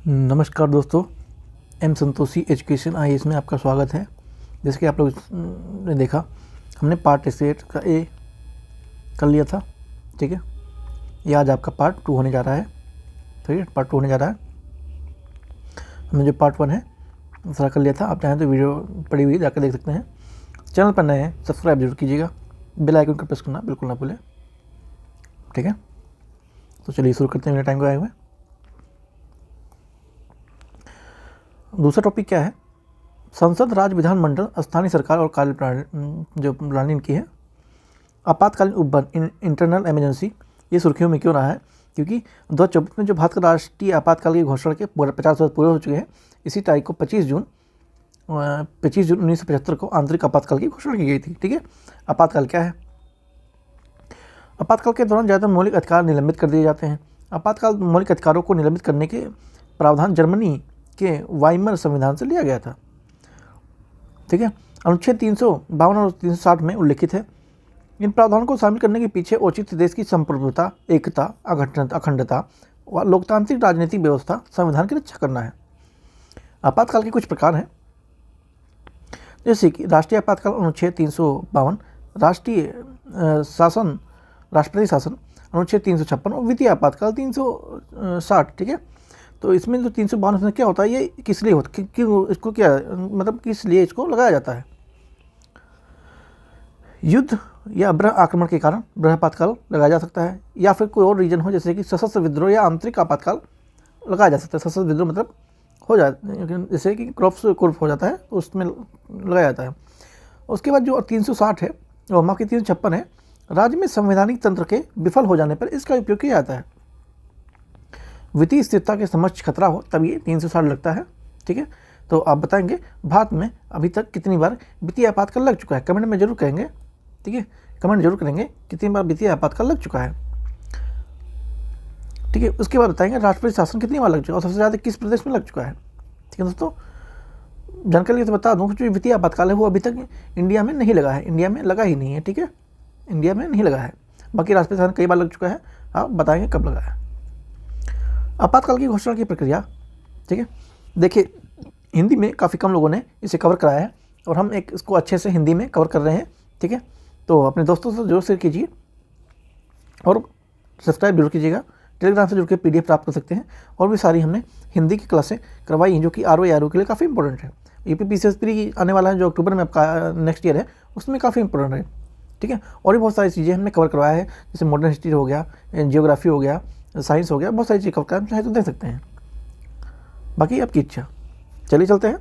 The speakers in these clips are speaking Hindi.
नमस्कार दोस्तों, एम संतोषी एजुकेशन आईएएस में आपका स्वागत है। जैसे कि आप लोग ने देखा, हमने पार्ट सेट का ए कर लिया था। ठीक है, ये आज आपका पार्ट 2 होने जा रहा है। ठीक है, पार्ट 2 होने जा रहा है। हमने जो पार्ट 1 है सारा कर लिया था। आप चाहें तो वीडियो पड़ी हुई जाकर देख सकते हैं। चैनल पर नए हैं, सब्सक्राइब जरूर कीजिएगा, बेल आइकन को प्रेस करना बिल्कुल ना भूलें। ठीक है, तो चलिए शुरू करते हैं मेरे टाइम को आए हुए। दूसरा टॉपिक क्या है? संसद, राज्य विधानमंडल, स्थानीय सरकार और कार्य प्रणाली जो प्रणाली इनकी है। आपातकालीन उपबन, इंटरनल इमरजेंसी, ये सुर्खियों में क्यों रहा है? क्योंकि 2024 में जो भारत का राष्ट्रीय आपातकाल की घोषणा के 50 वर्ष पूरे हो चुके हैं। इसी तारीख को 25 जून 1975 को आंतरिक आपातकाल की घोषणा की गई थी। ठीक है, आपातकाल क्या है? आपातकाल के दौरान ज़्यादातर मौलिक अधिकार निलंबित कर दिए जाते हैं। आपातकाल मौलिक अधिकारों को निलंबित करने के प्रावधान जर्मनी के वाइमर संविधान से लिया गया था। ठीक है, अनुच्छेद 352 और 360 में उल्लिखित है। इन प्रावधानों को शामिल करने के पीछे औचित्य देश की संप्रभुता, एकता, अखंडता व लोकतांत्रिक राजनीतिक व्यवस्था, संविधान की रक्षा करना है। आपातकाल के कुछ प्रकार हैं, जैसे कि राष्ट्रीय आपातकाल अनुच्छेद 352, राष्ट्रीय शासन, राष्ट्रपति शासन अनुच्छेद 356 और वित्तीय आपातकाल 360। ठीक है, तो इसमें जो 352 में क्या होता है, ये किस लिए होता है, क्यों इसको क्या मतलब किस लिए इसको लगाया जाता है? युद्ध या गृह आक्रमण के कारण गृह आपातकाल लगाया जा सकता है, या फिर कोई और रीजन हो जैसे कि सशस्त्र विद्रोह या आंतरिक आपातकाल लगाया जा सकता है। सशस्त्र विद्रोह मतलब हो जाता है जैसे कि कुर्फ हो जाता है तो उसमें लगाया जाता है। उसके बाद जो 360 है और माफ की 356 है, राज्य में संवैधानिक तंत्र के विफल हो जाने पर इसका उपयोग किया जाता है। वित्तीय स्थिरता के समक्ष खतरा हो तब ये 360 लगता है। ठीक है, तो आप बताएंगे भारत में अभी तक कितनी बार वित्तीय आपातकाल लग चुका है? कमेंट में जरूर कहेंगे। ठीक है, कमेंट जरूर करेंगे कितनी बार वित्तीय आपातकाल लग चुका है। ठीक है, उसके बाद बताएंगे राष्ट्रपति शासन कितनी बार लग चुका है और सबसे ज़्यादा किस प्रदेश में लग चुका है। ठीक है दोस्तों, जानकारी तो बता दूँ, जो वित्तीय आपातकाल है वो अभी तक इंडिया में नहीं लगा है, इंडिया में लगा ही नहीं है। ठीक है, इंडिया में नहीं लगा है। बाकी राष्ट्रपति शासन कई बार लग चुका है, आप बताएंगे कब लगा है। आपातकाल की घोषणा की प्रक्रिया, ठीक है, देखिए हिंदी में काफ़ी कम लोगों ने इसे कवर कराया है और हम इसको अच्छे से हिंदी में कवर कर रहे हैं। ठीक है, तो अपने दोस्तों से जरूर शेयर कीजिए और सब्सक्राइब जरूर कीजिएगा। टेलीग्राम से जुड़ के PDF प्राप्त कर सकते हैं। और भी सारी हमने हिंदी की क्लासें करवाई हैं जो कि RO ARO के लिए काफ़ी इंपॉर्टेंट है। UPPCS प्री आने वाला है जो अक्टूबर में आपका नेक्स्ट ईयर है, उसमें काफ़ी इंपॉर्टेंट है। ठीक है, और भी बहुत सारी चीज़ें हमने कवर करवाया है, जैसे मॉडर्न हिस्ट्री हो गया, जियोग्राफी हो गया, साइंस हो गया, बहुत सारी चीज़ें कवर कराएं, चाहे तो देख सकते हैं। बाकी आपकी इच्छा। चलिए चलते हैं।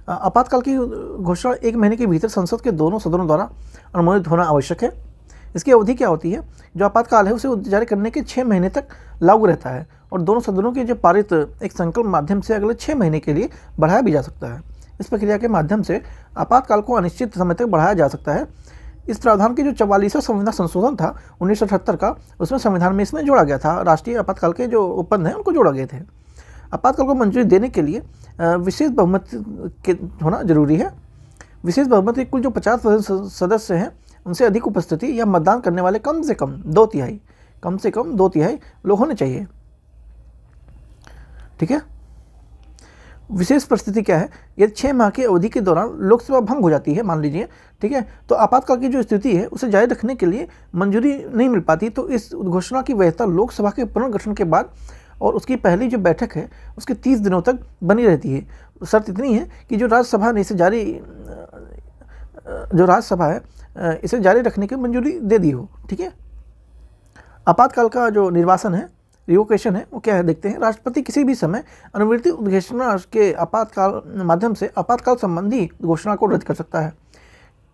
आपातकाल की घोषणा 1 महीने के भीतर संसद के दोनों सदनों द्वारा अनुमोदित होना आवश्यक है। इसकी अवधि क्या होती है? जो आपातकाल है उसे जारी करने के 6 महीने तक लागू रहता है और दोनों सदनों के जो पारित एक संकल्प माध्यम से अगले 6 महीने के लिए बढ़ाया भी जा सकता है। इस प्रक्रिया के माध्यम से आपातकाल को अनिश्चित समय तक बढ़ाया जा सकता है। इस प्रावधान के जो 44वां संविधान संशोधन था 1978 का, उसमें संविधान में इसमें जोड़ा गया था। राष्ट्रीय आपातकाल के जो उपबंध हैं उनको जोड़ा गए थे। आपातकाल को मंजूरी देने के लिए विशेष बहुमत के होना जरूरी है। विशेष बहुमत के कुल जो 50% सदस्य हैं उनसे अधिक उपस्थिति या मतदान करने वाले कम से कम 2 तिहाई लोग होने चाहिए। ठीक है, विशेष परिस्थिति क्या है? यदि 6 माह की अवधि के दौरान लोकसभा भंग हो जाती है, मान लीजिए, ठीक है, तो आपातकाल की जो स्थिति है उसे जारी रखने के लिए मंजूरी नहीं मिल पाती, तो इस घोषणा की वैधता लोकसभा के पुनर्गठन के बाद और उसकी पहली जो बैठक है उसके 30 दिनों तक बनी रहती है। शर्त इतनी है कि जो राज्यसभा है इसे जारी रखने की मंजूरी दे दी हो। ठीक है, आपातकाल का जो निर्वासन है, रिवोकेशन है, वो क्या है देखते हैं। राष्ट्रपति किसी भी समय अनुवर्ती घोषणा के आपातकाल माध्यम से आपातकाल संबंधी घोषणा को रद्द कर सकता है।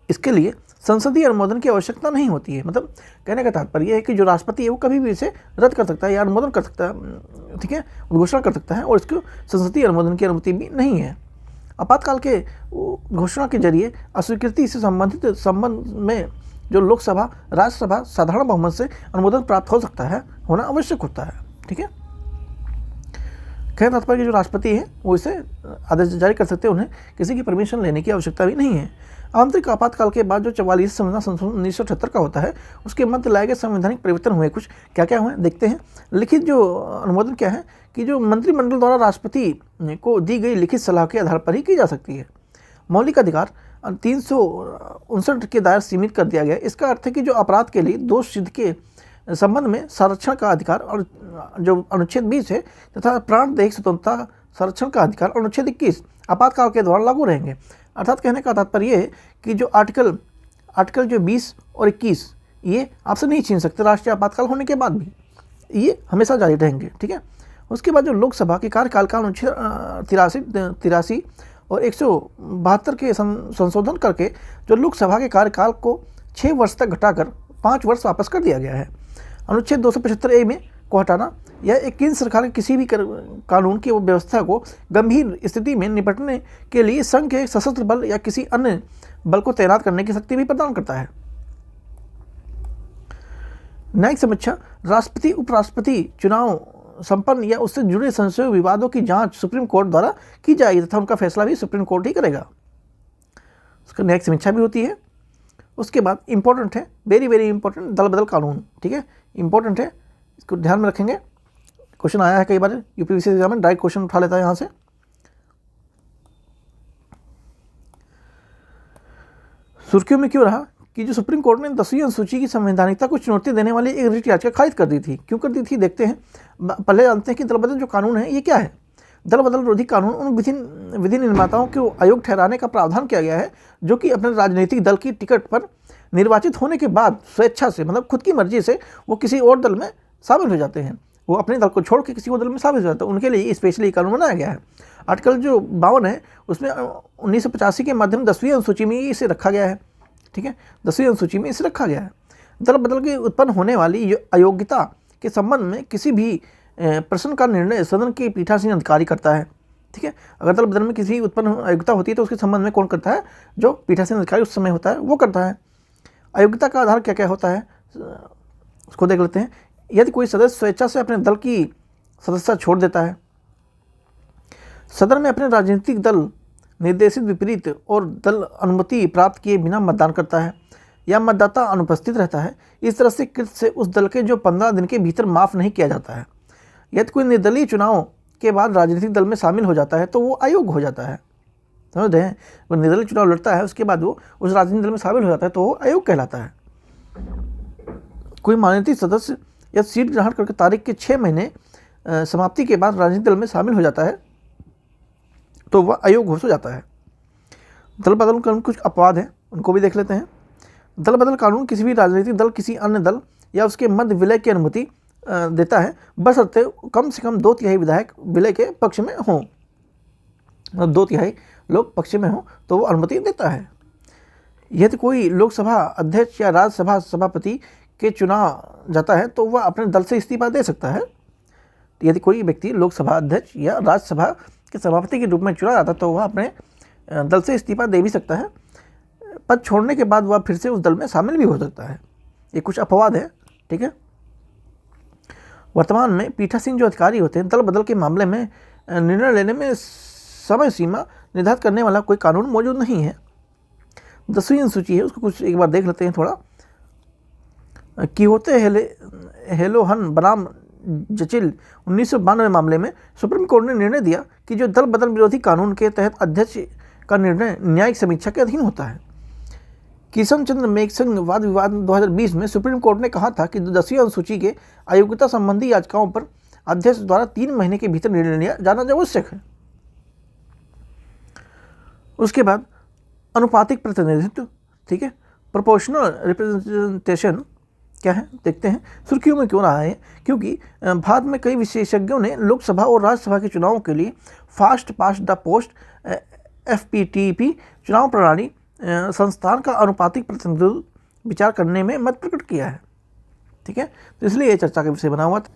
इसके लिए संसदीय अनुमोदन की आवश्यकता नहीं होती है। मतलब कहने का तात्पर्य है कि जो राष्ट्रपति है वो कभी भी इसे रद्द कर सकता है या अनुमोदन कर सकता है। ठीक है, घोषणा कर सकता है और इसको संसदीय अनुमोदन की अनुमति भी नहीं है। आपातकाल के घोषणा के जरिए अस्वीकृति से संबंधित संबंध में जो लोकसभा, राज्यसभा साधारण बहुमत से अनुमोदन प्राप्त हो सकता है, होना आवश्यक होता है। ठीक है, कहने तात्पर्य जो राष्ट्रपति है वो इसे आदेश जारी कर सकते हैं, उन्हें किसी की परमिशन लेने की आवश्यकता भी नहीं है। आंतरिक आपातकाल के बाद जो 44 संविधान संशोधन 1978 का होता है, उसके मध्य लाए गए संवैधानिक परिवर्तन हुए। कुछ क्या क्या हुए देखते हैं। लिखित जो अनुमोदन क्या है कि जो मंत्रिमंडल द्वारा राष्ट्रपति को दी गई लिखित सलाह के आधार पर ही की जा सकती है। मौलिक अधिकार 359 के दायरे सीमित कर दिया गया। इसका अर्थ है कि जो अपराध के लिए दोष सिद्ध के संबंध में संरक्षण का अधिकार और जो अनुच्छेद 20 है तथा प्राणदैहिक स्वतंत्रता संरक्षण का अधिकार अनुच्छेद 21 आपातकाल के दौरान लागू रहेंगे। अर्थात कहने का तात्पर्य ये है कि जो आर्टिकल जो 20 और 21 ये आपसे नहीं छीन सकते, राष्ट्रीय आपातकाल होने के बाद भी ये हमेशा जारी रहेंगे। ठीक है। उसके बाद जो लोकसभा के कार्यकाल का अनुच्छेद 83 और 172 के संशोधन करके जो लोकसभा के कार्यकाल को 6 वर्ष तक घटाकर 5 वर्ष वापस कर दिया गया है। अनुच्छेद 275A में को हटाना यह एक केंद्र सरकार के किसी भी कानून की व्यवस्था को गंभीर स्थिति में निपटने के लिए संघ के सशस्त्र बल या किसी अन्य बल को तैनात करने की शक्ति भी प्रदान करता है। न्यायिक समीक्षा राष्ट्रपति उपराष्ट्रपति चुनाव संपन्न या उससे जुड़े संशय विवादों की जांच सुप्रीम कोर्ट द्वारा की जाएगी तथा उनका फैसला भी सुप्रीम कोर्ट ही करेगा। उसका न्यायिक समीक्षा भी होती है। उसके बाद इंपॉर्टेंट है, वेरी वेरी इंपॉर्टेंट, दल बदल कानून। ठीक है, इंपॉर्टेंट है, इसको ध्यान में रखेंगे। क्वेश्चन आया है कई बार यूपीएससी एग्जाम में, डायरेक्ट क्वेश्चन उठा लेता है यहाँ से। सुर्खियों में क्यों रहा कि जो सुप्रीम कोर्ट ने 10वीं अनुसूची की संवैधानिकता को चुनौती देने वाली एक रिट याचिका खारिज कर दी थी। क्यों कर दी थी देखते हैं। पहले जानते हैं कि दल बदल जो कानून है ये क्या है। दल बदल विरोधी कानून उन विधि निर्माताओं को अयोग्य ठहराने का प्रावधान किया गया है जो कि अपने राजनीतिक दल की टिकट पर निर्वाचित होने के बाद स्वेच्छा से, मतलब खुद की मर्जी से वो किसी और दल में शामिल हो जाते हैं। वो अपने दल को छोड़ के किसी और दल में शामिल हो जाते हैं, उनके लिए स्पेशली कानून बनाया गया है। आर्टिकल जो 52 है उसमें 1985 के माध्यम 10वीं अनुसूची में इसे रखा गया है। ठीक है, 10वीं अनुसूची में इसे रखा गया है। दल बदल के उत्पन्न होने वाली अयोग्यता के संबंध में किसी भी प्रश्न का निर्णय सदन के पीठासीन अधिकारी करता है। ठीक है, अगर दल बदल में किसी उत्पन्न अयोग्यता होती है तो उसके संबंध में कौन करता है, जो पीठासीन अधिकारी उस समय होता है वो करता है। अयोग्यता का आधार क्या क्या होता है उसको देख लेते हैं। यदि कोई सदस्य स्वेच्छा से अपने दल की सदस्यता छोड़ देता है, सदन में अपने राजनीतिक दल निर्देशित विपरीत और दल अनुमति प्राप्त किए बिना मतदान करता है या मतदाता अनुपस्थित रहता है, इस तरह से कृत से उस दल के जो 15 दिन के भीतर माफ़ नहीं किया जाता है। यदि कोई निर्दलीय चुनाव के बाद राजनीतिक दल में शामिल हो जाता है तो वो अयोग्य हो जाता है। समझ रहे हैं, वो निर्दलीय चुनाव लड़ता है उसके बाद वो उस राजनीतिक दल में शामिल हो जाता है तो वो अयोग्य कहलाता है। कोई मान्यतिक सदस्य या सीट ग्रहण करके तारीख के 6 महीने समाप्ति के बाद राजनीतिक दल में शामिल हो जाता है तो वह अयोग्य हो जाता है। दल बदल कानून कुछ अपवाद हैं, उनको भी देख लेते हैं। दल बदल कानून किसी भी राजनीतिक दल किसी अन्य दल या उसके मध्य विलय की अनुमति देता है, बशर्ते कम से कम 2/3 विधायक विलय के पक्ष में हों। मतलब 2/3 लोग पक्ष में हों तो वो अनुमति देता है। यदि कोई लोकसभा अध्यक्ष या राज्यसभा सभापति के चुना जाता है तो वह अपने दल से इस्तीफा दे सकता है। यदि कोई व्यक्ति लोकसभा अध्यक्ष या राज्यसभा के सभापति के रूप में चुना जाता है तो वह अपने दल से इस्तीफा दे भी सकता है। पद छोड़ने के बाद वह फिर से उस दल में शामिल भी हो सकता है। ये कुछ अपवाद है। ठीक है, वर्तमान में पीठासीन जो अधिकारी होते हैं दल बदल के मामले में निर्णय लेने में समय सीमा निर्धारित करने वाला कोई कानून मौजूद नहीं है। 10वीं अनुसूची है उसको कुछ एक बार देख लेते हैं थोड़ा। किहोते हेलोहन बनाम जचिल 1992 मामले में सुप्रीम कोर्ट ने निर्णय दिया कि जो दल बदल विरोधी कानून के तहत अध्यक्ष का निर्णय न्यायिक समीक्षा के अधीन होता है। किशन चंद्र मेघसंघ वाद विवाद 2020 में सुप्रीम कोर्ट ने कहा था कि 10वीं अनुसूची के अयोग्यता संबंधी याचिकाओं पर अध्यक्ष द्वारा 3 महीने के भीतर निर्णय लिया जाना आवश्यक है। उसके बाद अनुपातिक प्रतिनिधित्व। ठीक है, प्रोपोर्शनल रिप्रेजेंटेशन क्या है देखते हैं। सुर्खियों में क्यों रहा है, क्योंकि भारत में कई विशेषज्ञों ने लोकसभा और राज्यसभा के चुनावों के लिए fast past the post FPTP चुनाव प्रणाली संस्थान का अनुपातिक प्रतिनिधित्व विचार करने में मत प्रकट किया है। ठीक है, तो इसलिए ये चर्चा का विषय बना हुआ था।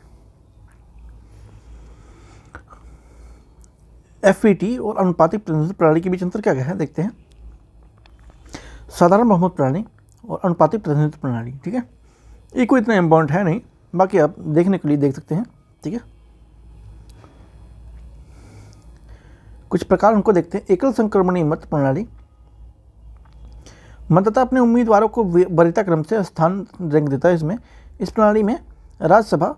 FPT और अनुपातिक प्रतिनिधित्व प्रणाली के बीच अंतर क्या है देखते हैं। साधारण बहुमत प्रणाली और अनुपातिक प्रतिनिधित्व प्रणाली। ठीक है, ये कोई इतना इम्पोर्टेंट है नहीं, बाकी आप देखने के लिए देख सकते हैं। ठीक है, कुछ प्रकार उनको देखते हैं। एकल संक्रमणीय मत प्रणाली, मतदाता अपने उम्मीदवारों को वरीयता क्रम से स्थान रैंक देता है। इसमें इस प्रणाली में राज्यसभा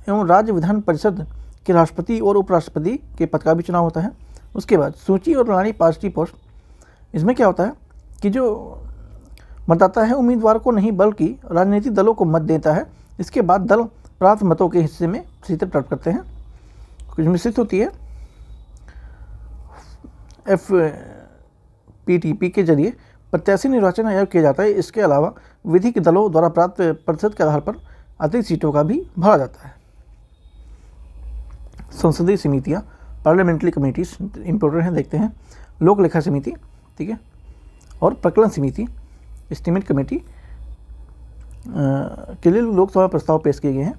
एवं राज्य विधान परिषद के राष्ट्रपति और उपराष्ट्रपति के पद का भी चुनाव होता है। उसके बाद सूची और प्रणाली पार्टी पोस्ट, इसमें क्या होता है कि जो मतदाता है उम्मीदवार को नहीं बल्कि राजनीतिक दलों को मत देता है। इसके बाद दल प्राप्त मतों के हिस्से में सीटें प्राप्त करते हैं। कुछ मिश्रित होती है। FPTP के जरिए प्रत्याशी निर्वाचन आयोग किया जाता है। इसके अलावा विधिक दलों द्वारा प्राप्त प्रतिशत के आधार पर अतिरिक्त सीटों का भी भरा जाता है। संसदीय समितियाँ, पार्लियामेंट्री कमेटीज इम्पोर्टेंट हैं, देखते हैं। लोक लेखा समिति, ठीक है, और प्रकलन समिति, एस्टीमेट कमेटी के लिए लोकसभा प्रस्ताव पेश किए गए हैं।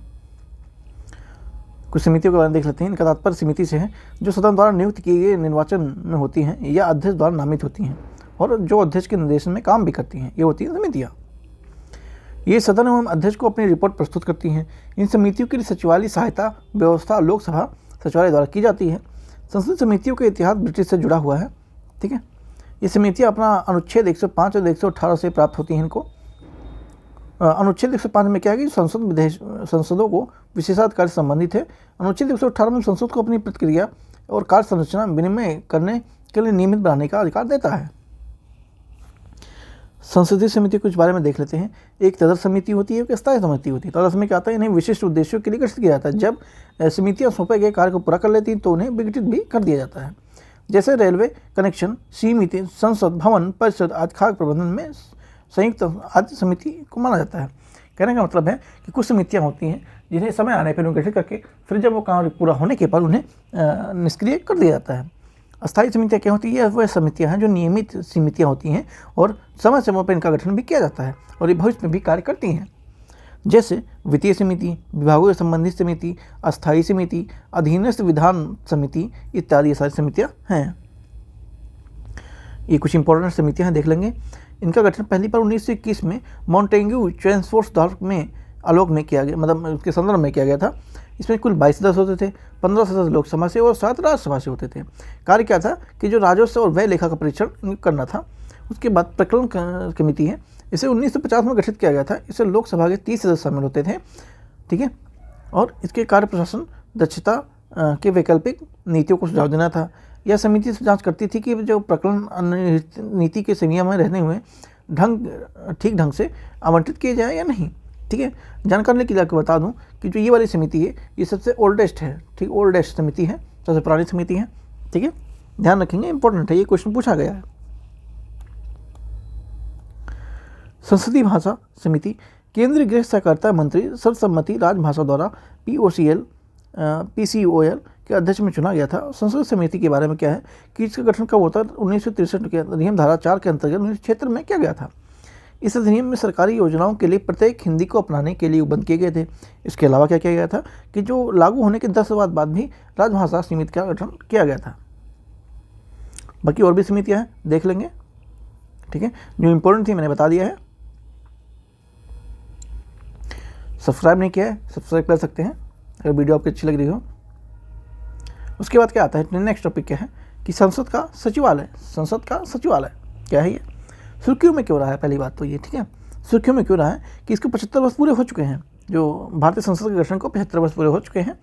कुछ समितियों के बारे में देख लेते हैं। इनका तात्पर्य समिति से है जो सदन द्वारा नियुक्त किए गए निर्वाचन में होती हैं या अध्यक्ष द्वारा नामित होती हैं और जो अध्यक्ष के निर्देशन में काम भी करती हैं, ये होती हैं समितियाँ। ये सदन एवं अध्यक्ष को अपनी रिपोर्ट प्रस्तुत करती हैं। इन समितियों के लिए सचिवालय सहायता व्यवस्था लोकसभा सचिवालय द्वारा की जाती है। संसदीय समितियों का इतिहास ब्रिटिश से जुड़ा हुआ है, ठीक है। ये समितियाँ अपना अनुच्छेद 105 और 118 से प्राप्त होती हैं। इनको अनुच्छेद 105 में क्या है कि संसदों को विशेषाधिकार से संबंधित है। अनुच्छेद 118 में संसद को अपनी प्रतिक्रिया और कार्य संरचना विनिमय करने के लिए नियमित बनाने का अधिकार देता है। संसदीय समिति कुछ बारे में देख लेते हैं। एक तदर्थ समिति होती है, एक स्थायी समिति होती है। तदर्थ में क्या आता है, इन्हें विशिष्ट उद्देश्यों के लिए गठित किया जाता है। जब समितियां सौंपे गए कार्य को पूरा कर लेती हैं तो उन्हें विघटित भी कर दिया जाता है। जैसे रेलवे कनेक्शन, समिति, संसद भवन परिषद आदि खाद्य प्रबंधन में संयुक्त आदि समिति को माना जाता है। कहने का मतलब है कि कुछ समितियाँ होती हैं जिन्हें समय आने पर गठित करके फिर जब वो काम पूरा होने के बाद उन्हें निष्क्रिय कर दिया जाता है। अस्थायी समितियाँ क्या होती है, वह समितियाँ हैं जो नियमित समितियाँ होती हैं और समय समय पर इनका गठन भी किया जाता है और ये भविष्य में भी कार्य करती हैं। जैसे वित्तीय समिति, विभागों से संबंधित समिति, अस्थायी समिति, अधीनस्थ विधान समिति इत्यादि ये सारी समितियाँ हैं। ये कुछ इंपॉर्टेंट समितियाँ हैं, देख लेंगे। इनका गठन पहली बार 1921 में मॉन्टेग्यू चेम्सफोर्ड में आलोक में किया गया, मतलब उसके संदर्भ में किया गया था। इसमें कुल 22 सदस्य होते थे, 15 सदस्य लोकसभा से और 7 राज्यसभा से होते थे। कार्य क्या था कि जो राजस्व और व्यय लेखा का परीक्षण करना था। उसके बाद प्रकलन कमेटी है, इसे 1950 में गठित किया गया था। इसे लोकसभा के 30 सदस्य शामिल होते थे, ठीक है। और इसके कार्य प्रशासन दक्षता के वैकल्पिक नीतियों को सुझाव देना था। यह समिति से जांच करती थी कि जो प्रकलन नीति के संयम में रहने हुए ठीक ढंग से आवंटित किए जाए या नहीं, ठीक है। जानकारी के लिए आपको बता दूं कि जो ये वाली समिति है ये सबसे ओल्डेस्ट है, ठीक, ओल्डेस्ट समिति है, सबसे पुरानी समिति है, ठीक है। ध्यान रखेंगे, इंपॉर्टेंट है, ये क्वेश्चन पूछा गया है। संसदीय भाषा समिति, केंद्रीय गृह सहकारिता मंत्री सर्वसम्मति राजभाषा द्वारा PCOL के अध्यक्ष में चुना गया था। संसदीय समिति के बारे में क्या है कि इसका गठन कब होता है, 1963 के अधिनियम धारा 4 के अंतर्गत 1976 में किया गया था। इस अधिनियम में सरकारी योजनाओं के लिए प्रत्येक हिंदी को अपनाने के लिए उपबंध किए गए थे। इसके अलावा क्या किया गया था कि जो लागू होने के 10 वर्ष बाद भी राजभाषा समिति का गठन किया गया था। बाकी और भी समितियां हैं, देख लेंगे, ठीक है। जो इंपॉर्टेंट थी मैंने बता दिया है। सब्सक्राइब नहीं किया है, सब्सक्राइब कर सकते हैं अगर वीडियो आपको अच्छी लग रही हो। उसके बाद क्या आता है, नेक्स्ट टॉपिक क्या है कि संसद का सचिवालय। संसद का सचिवालय क्या है, ये सुर्खियों में क्यों रहा है, पहली बात तो ये, ठीक है। सुर्खियों में क्यों रहा है कि इसके 75 वर्ष पूरे हो चुके हैं। जो भारतीय संसद के गठन को 75 वर्ष पूरे हो चुके हैं।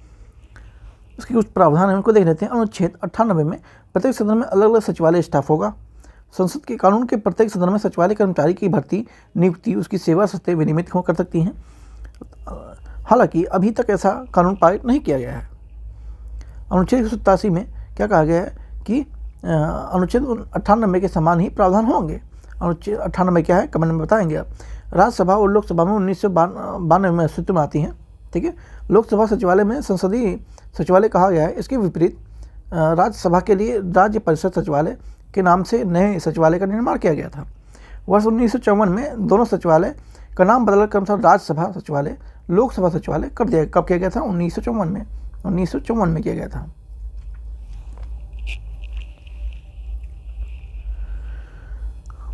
उसके कुछ प्रावधान है, उनको देख लेते हैं। अनुच्छेद 98 में प्रत्येक सदन में अलग अलग सचिवालय स्टाफ होगा। संसद के कानून के प्रत्येक सदन में सचिवालय कर्मचारी की भर्ती, नियुक्ति, उसकी सेवा सत्ते विनियमित कर सकती हैं। हालांकि अभी तक ऐसा कानून पारित नहीं किया गया है। अनुच्छेद 187 में क्या कहा गया है कि अनुच्छेद 98 के समान ही प्रावधान होंगे। अनुच्छेद 98 क्या है, कमेंट में बताएंगे आप। राज्यसभा और लोकसभा में 1992 में अस्तित्व में आती हैं, ठीक है। लोकसभा सचिवालय में संसदीय सचिवालय कहा गया है। इसके विपरीत राज्यसभा के लिए राज्य परिषद सचिवालय के नाम से नए सचिवालय का निर्माण किया गया था। वर्ष 1954 में दोनों सचिवालय का नाम बदलकर क्रमशः राज्यसभा सचिवालय, लोकसभा सचिवालय कर दिया। कब किया गया था, 1954 में किया गया था।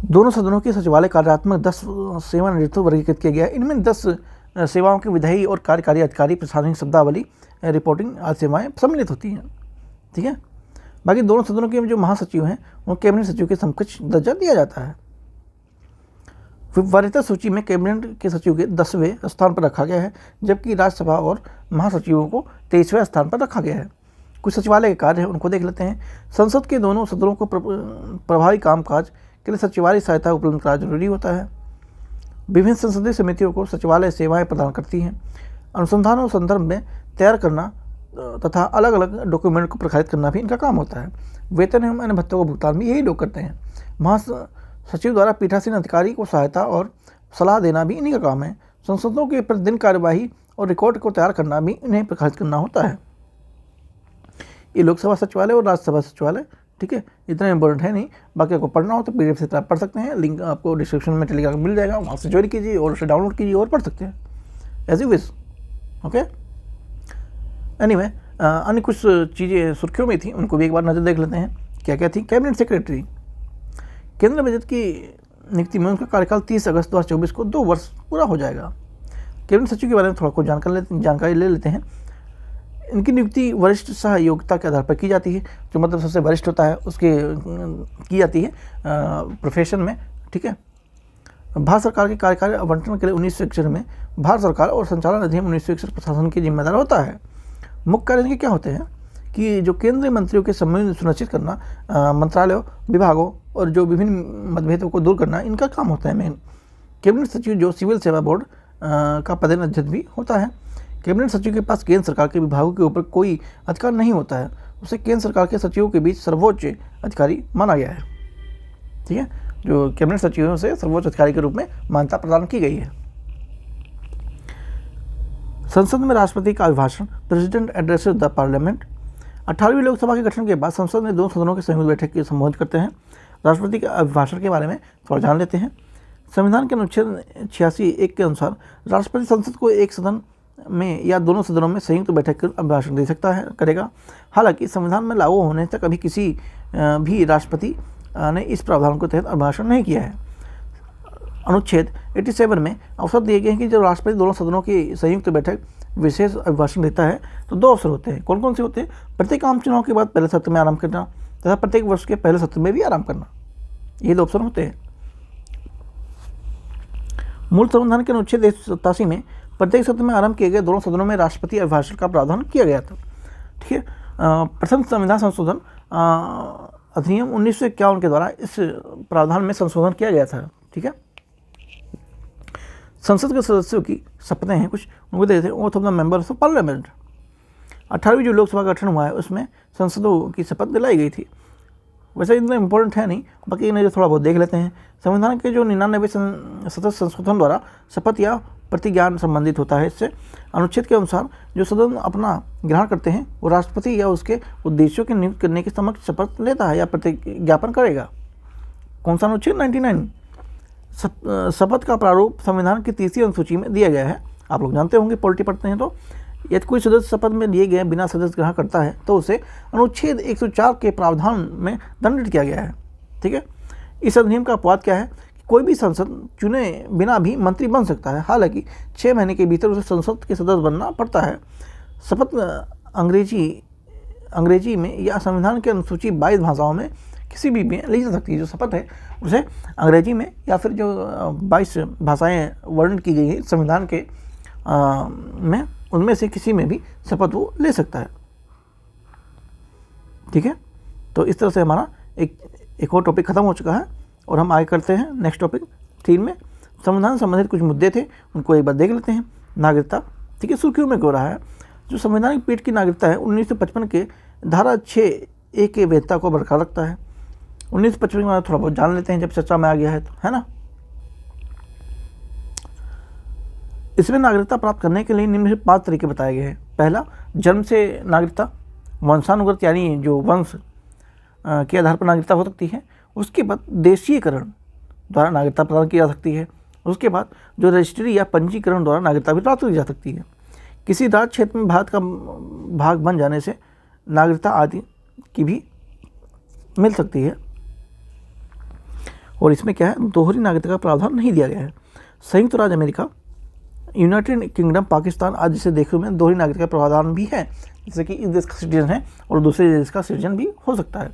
दोनों सदनों के सचिवालय कार्यात्मक 10 सेवानिवृत्तों वर्गीकृत किया गया है। इनमें 10 सेवाओं के विधायी और कार्यकारी अधिकारी, प्रशासनिक शब्दावली, रिपोर्टिंग आदि सेवाएं सम्मिलित होती हैं, ठीक है। बाकी दोनों सदनों के जो महासचिव हैं उनको कैबिनेट सचिव के समकक्ष दर्जा दिया जाता है। वरीयता सूची में कैबिनेट के सचिव के 10वें स्थान पर रखा गया है, जबकि राज्यसभा और महासचिवों को 23वें स्थान पर रखा गया है। कुछ सचिवालय के कार्य हैं उनको देख लेते हैं। संसद के दोनों सदनों को प्रभावी कामकाज के लिए सचिवालय सहायता उपलब्ध कराना जरूरी होता है। विभिन्न संसदीय समितियों को सचिवालय सेवाएं प्रदान करती हैं। अनुसंधान और संदर्भ में तैयार करना तथा अलग अलग डॉक्यूमेंट को प्रकाशित करना भी इनका काम होता है। वेतन एवं अन्य भत्तों का भुगतान भी यही लोग करते हैं। महासचिव द्वारा पीठासीन अधिकारी को सहायता और सलाह देना भी इन्हीं का काम है। संसदों के प्रतिदिन कार्यवाही और रिकॉर्ड को तैयार करना भी इन्हें प्रकाशित करना होता है। ये लोकसभा सचिवालय और राज्यसभा सचिवालय, ठीक है, इतना इंपॉर्टेंट है नहीं। बाकी आपको पढ़ना हो तो पीडीएफ से आप पढ़ सकते हैं। लिंक आपको डिस्क्रिप्शन में टेलीग्राम मिल जाएगा, वहाँ से ज्वाइन कीजिए और उसे डाउनलोड कीजिए और पढ़ सकते हैं as you wish. Okay, anyway, अन्य कुछ चीज़ें सुर्खियों में थी, उनको भी एक बार नज़र देख लेते हैं क्या क्या थी। कैबिनेट सेक्रेटरी, केंद्र बजट की नियुक्ति में उनका कार्यकाल 30 अगस्त 2024 को 2 वर्ष पूरा हो जाएगा। कैबिनेट सचिव के बारे में थोड़ा कुछ जानकारी ले लेते हैं। इनकी नियुक्ति वरिष्ठ सहयोगिता के आधार पर की जाती है, जो मतलब सबसे वरिष्ठ होता है उसके की जाती है प्रोफेशन में, ठीक है। भारत सरकार के कार्यकाल आवंटन के लिए 1961 में भारत सरकार और संचालन अधिनियम 1961 प्रशासन की जिम्मेदार होता है। मुख्य कार्य इनके क्या होते हैं कि जो केंद्रीय मंत्रियों के सम्मेलन सुनिश्चित करना, मंत्रालयों, विभागों और जो विभिन्न मतभेदों को दूर करना इनका काम होता है मेन। कैबिनेट सचिव जो सिविल सेवा बोर्ड का पदेन अध्यक्ष भी होता है। कैबिनेट सचिव के पास केंद्र सरकार के विभागों के ऊपर कोई अधिकार नहीं होता है, उसे केंद्र सरकार के सचिवों के बीच सर्वोच्च अधिकारी माना गया है, ठीक है। जो कैबिनेट सचिवों से सर्वोच्च अधिकारी के रूप में मान्यता प्रदान की गई है। संसद में राष्ट्रपति का अभिभाषण, प्रेसिडेंट एड्रेसेस द पार्लियामेंट। 18वीं लोकसभा के गठन के बाद संसद में 2 सदनों की संयुक्त बैठक को संबोधित करते हैं। राष्ट्रपति के अभिभाषण के बारे में थोड़ा जान लेते हैं। संविधान के अनुच्छेद 86(1) के अनुसार राष्ट्रपति संसद को एक सदन में या दोनों सदनों में संयुक्त बैठक कर अभिभाषण दे सकता है, करेगा। हालांकि संविधान में लागू होने तक अभी किसी भी राष्ट्रपति ने इस प्रावधान के तहत अभिभाषण नहीं किया है। अनुच्छेद 87 में अवसर दिए गए हैं कि जब राष्ट्रपति दोनों सदनों की संयुक्त बैठक विशेष अभिभाषण देता है तो 2 अवसर होते हैं। कौन कौन से होते हैं? प्रत्येक आम चुनाव के बाद पहले सत्र में आराम करना तथा प्रत्येक वर्ष के पहले सत्र में भी आराम करना, ये 2 अवसर होते हैं। मूल संविधान के अनुच्छेद 187 में प्रत्येक सत्र में आरंभ किए गए दोनों सदनों में राष्ट्रपति अभिभाषण का प्रावधान किया गया था, ठीक है। प्रथम संविधान संशोधन अधिनियम 1951 के द्वारा इस प्रावधान में संशोधन किया गया था, ठीक है। संसद के सदस्यों की शपथें हैं कुछ, उनको देते हैं oath of the members of parliament. 18वीं जो लोकसभा का गठन हुआ है उसमें संसदों की शपथ दिलाई गई थी। वैसे इतना इम्पोर्टेंट है नहीं, बाकी इन्हें जो थोड़ा बहुत देख लेते हैं। संविधान के जो 99वें सदस्य संशोधन द्वारा शपथ या प्रतिज्ञान संबंधित होता है। इससे अनुच्छेद के अनुसार जो सदन अपना ग्रहण करते हैं वो राष्ट्रपति या उसके उद्देश्यों की नियुक्ति करने के समक्ष शपथ लेता है या प्रतिज्ञापन करेगा। कौन सा अनुच्छेद? 99। शपथ का प्रारूप संविधान की 3री अनुसूची में दिया गया है। आप लोग जानते होंगे, पॉलिटी पढ़ते हैं तो। यदि कोई सदस्य शपथ में लिए गए बिना सदस्य ग्रहण करता है तो उसे अनुच्छेद 104 के प्रावधान में दंडित किया गया है, ठीक है। इस अधिनियम का अपवाद क्या है? कोई भी संसद चुने बिना भी मंत्री बन सकता है, हालांकि 6 महीने के भीतर उसे संसद के सदस्य बनना पड़ता है। शपथ अंग्रेजी में या संविधान के अनुसूची 22 भाषाओं में किसी भी में ली जा सकती है। जो शपथ है उसे अंग्रेजी में या फिर जो 22 भाषाएं वर्णन की गई है संविधान के में, उनमें से किसी में भी शपथ वो ले सकता है, ठीक है। तो इस तरह से हमारा एक और टॉपिक खत्म हो चुका है और हम आगे करते हैं नेक्स्ट टॉपिक 3 में। संविधान संबंधित कुछ मुद्दे थे, उनको एक बार देख लेते हैं। नागरिकता, ठीक है, सुर्खियों में क्यों रहा है? जो संवैधानिक पीठ की नागरिकता है 1955 के धारा 6(a) के वैधता को बरकरार रखता है। 1955 के बारे में थोड़ा बहुत जान लेते हैं जब चर्चा में आ गया है तो, है ना। इसमें नागरिकता प्राप्त करने के लिए निम्नलिखित 5 तरीके बताए गए हैं। पहला, जन्म से नागरिकता, वंशानुगत यानी जो वंश के आधार पर नागरिकता हो सकती है। उसके बाद देशीयकरण द्वारा नागरिकता प्रदान की जा सकती है। उसके बाद जो रजिस्ट्री या पंजीकरण द्वारा नागरिकता भी प्राप्त की जा सकती है। किसी राज्य क्षेत्र में भारत का भाग बन जाने से नागरिकता आदि की भी मिल सकती है। और इसमें क्या है, दोहरी नागरिकता का प्रावधान नहीं दिया गया है। संयुक्त राज्य अमेरिका यूनाइटेड किंगडम पाकिस्तान आज जिसे देखे हुए दोहरी नागरिकता प्रावधान भी है, जैसे कि इस देश का सिटीजन है और दूसरे देश का सिटीजन भी हो सकता है।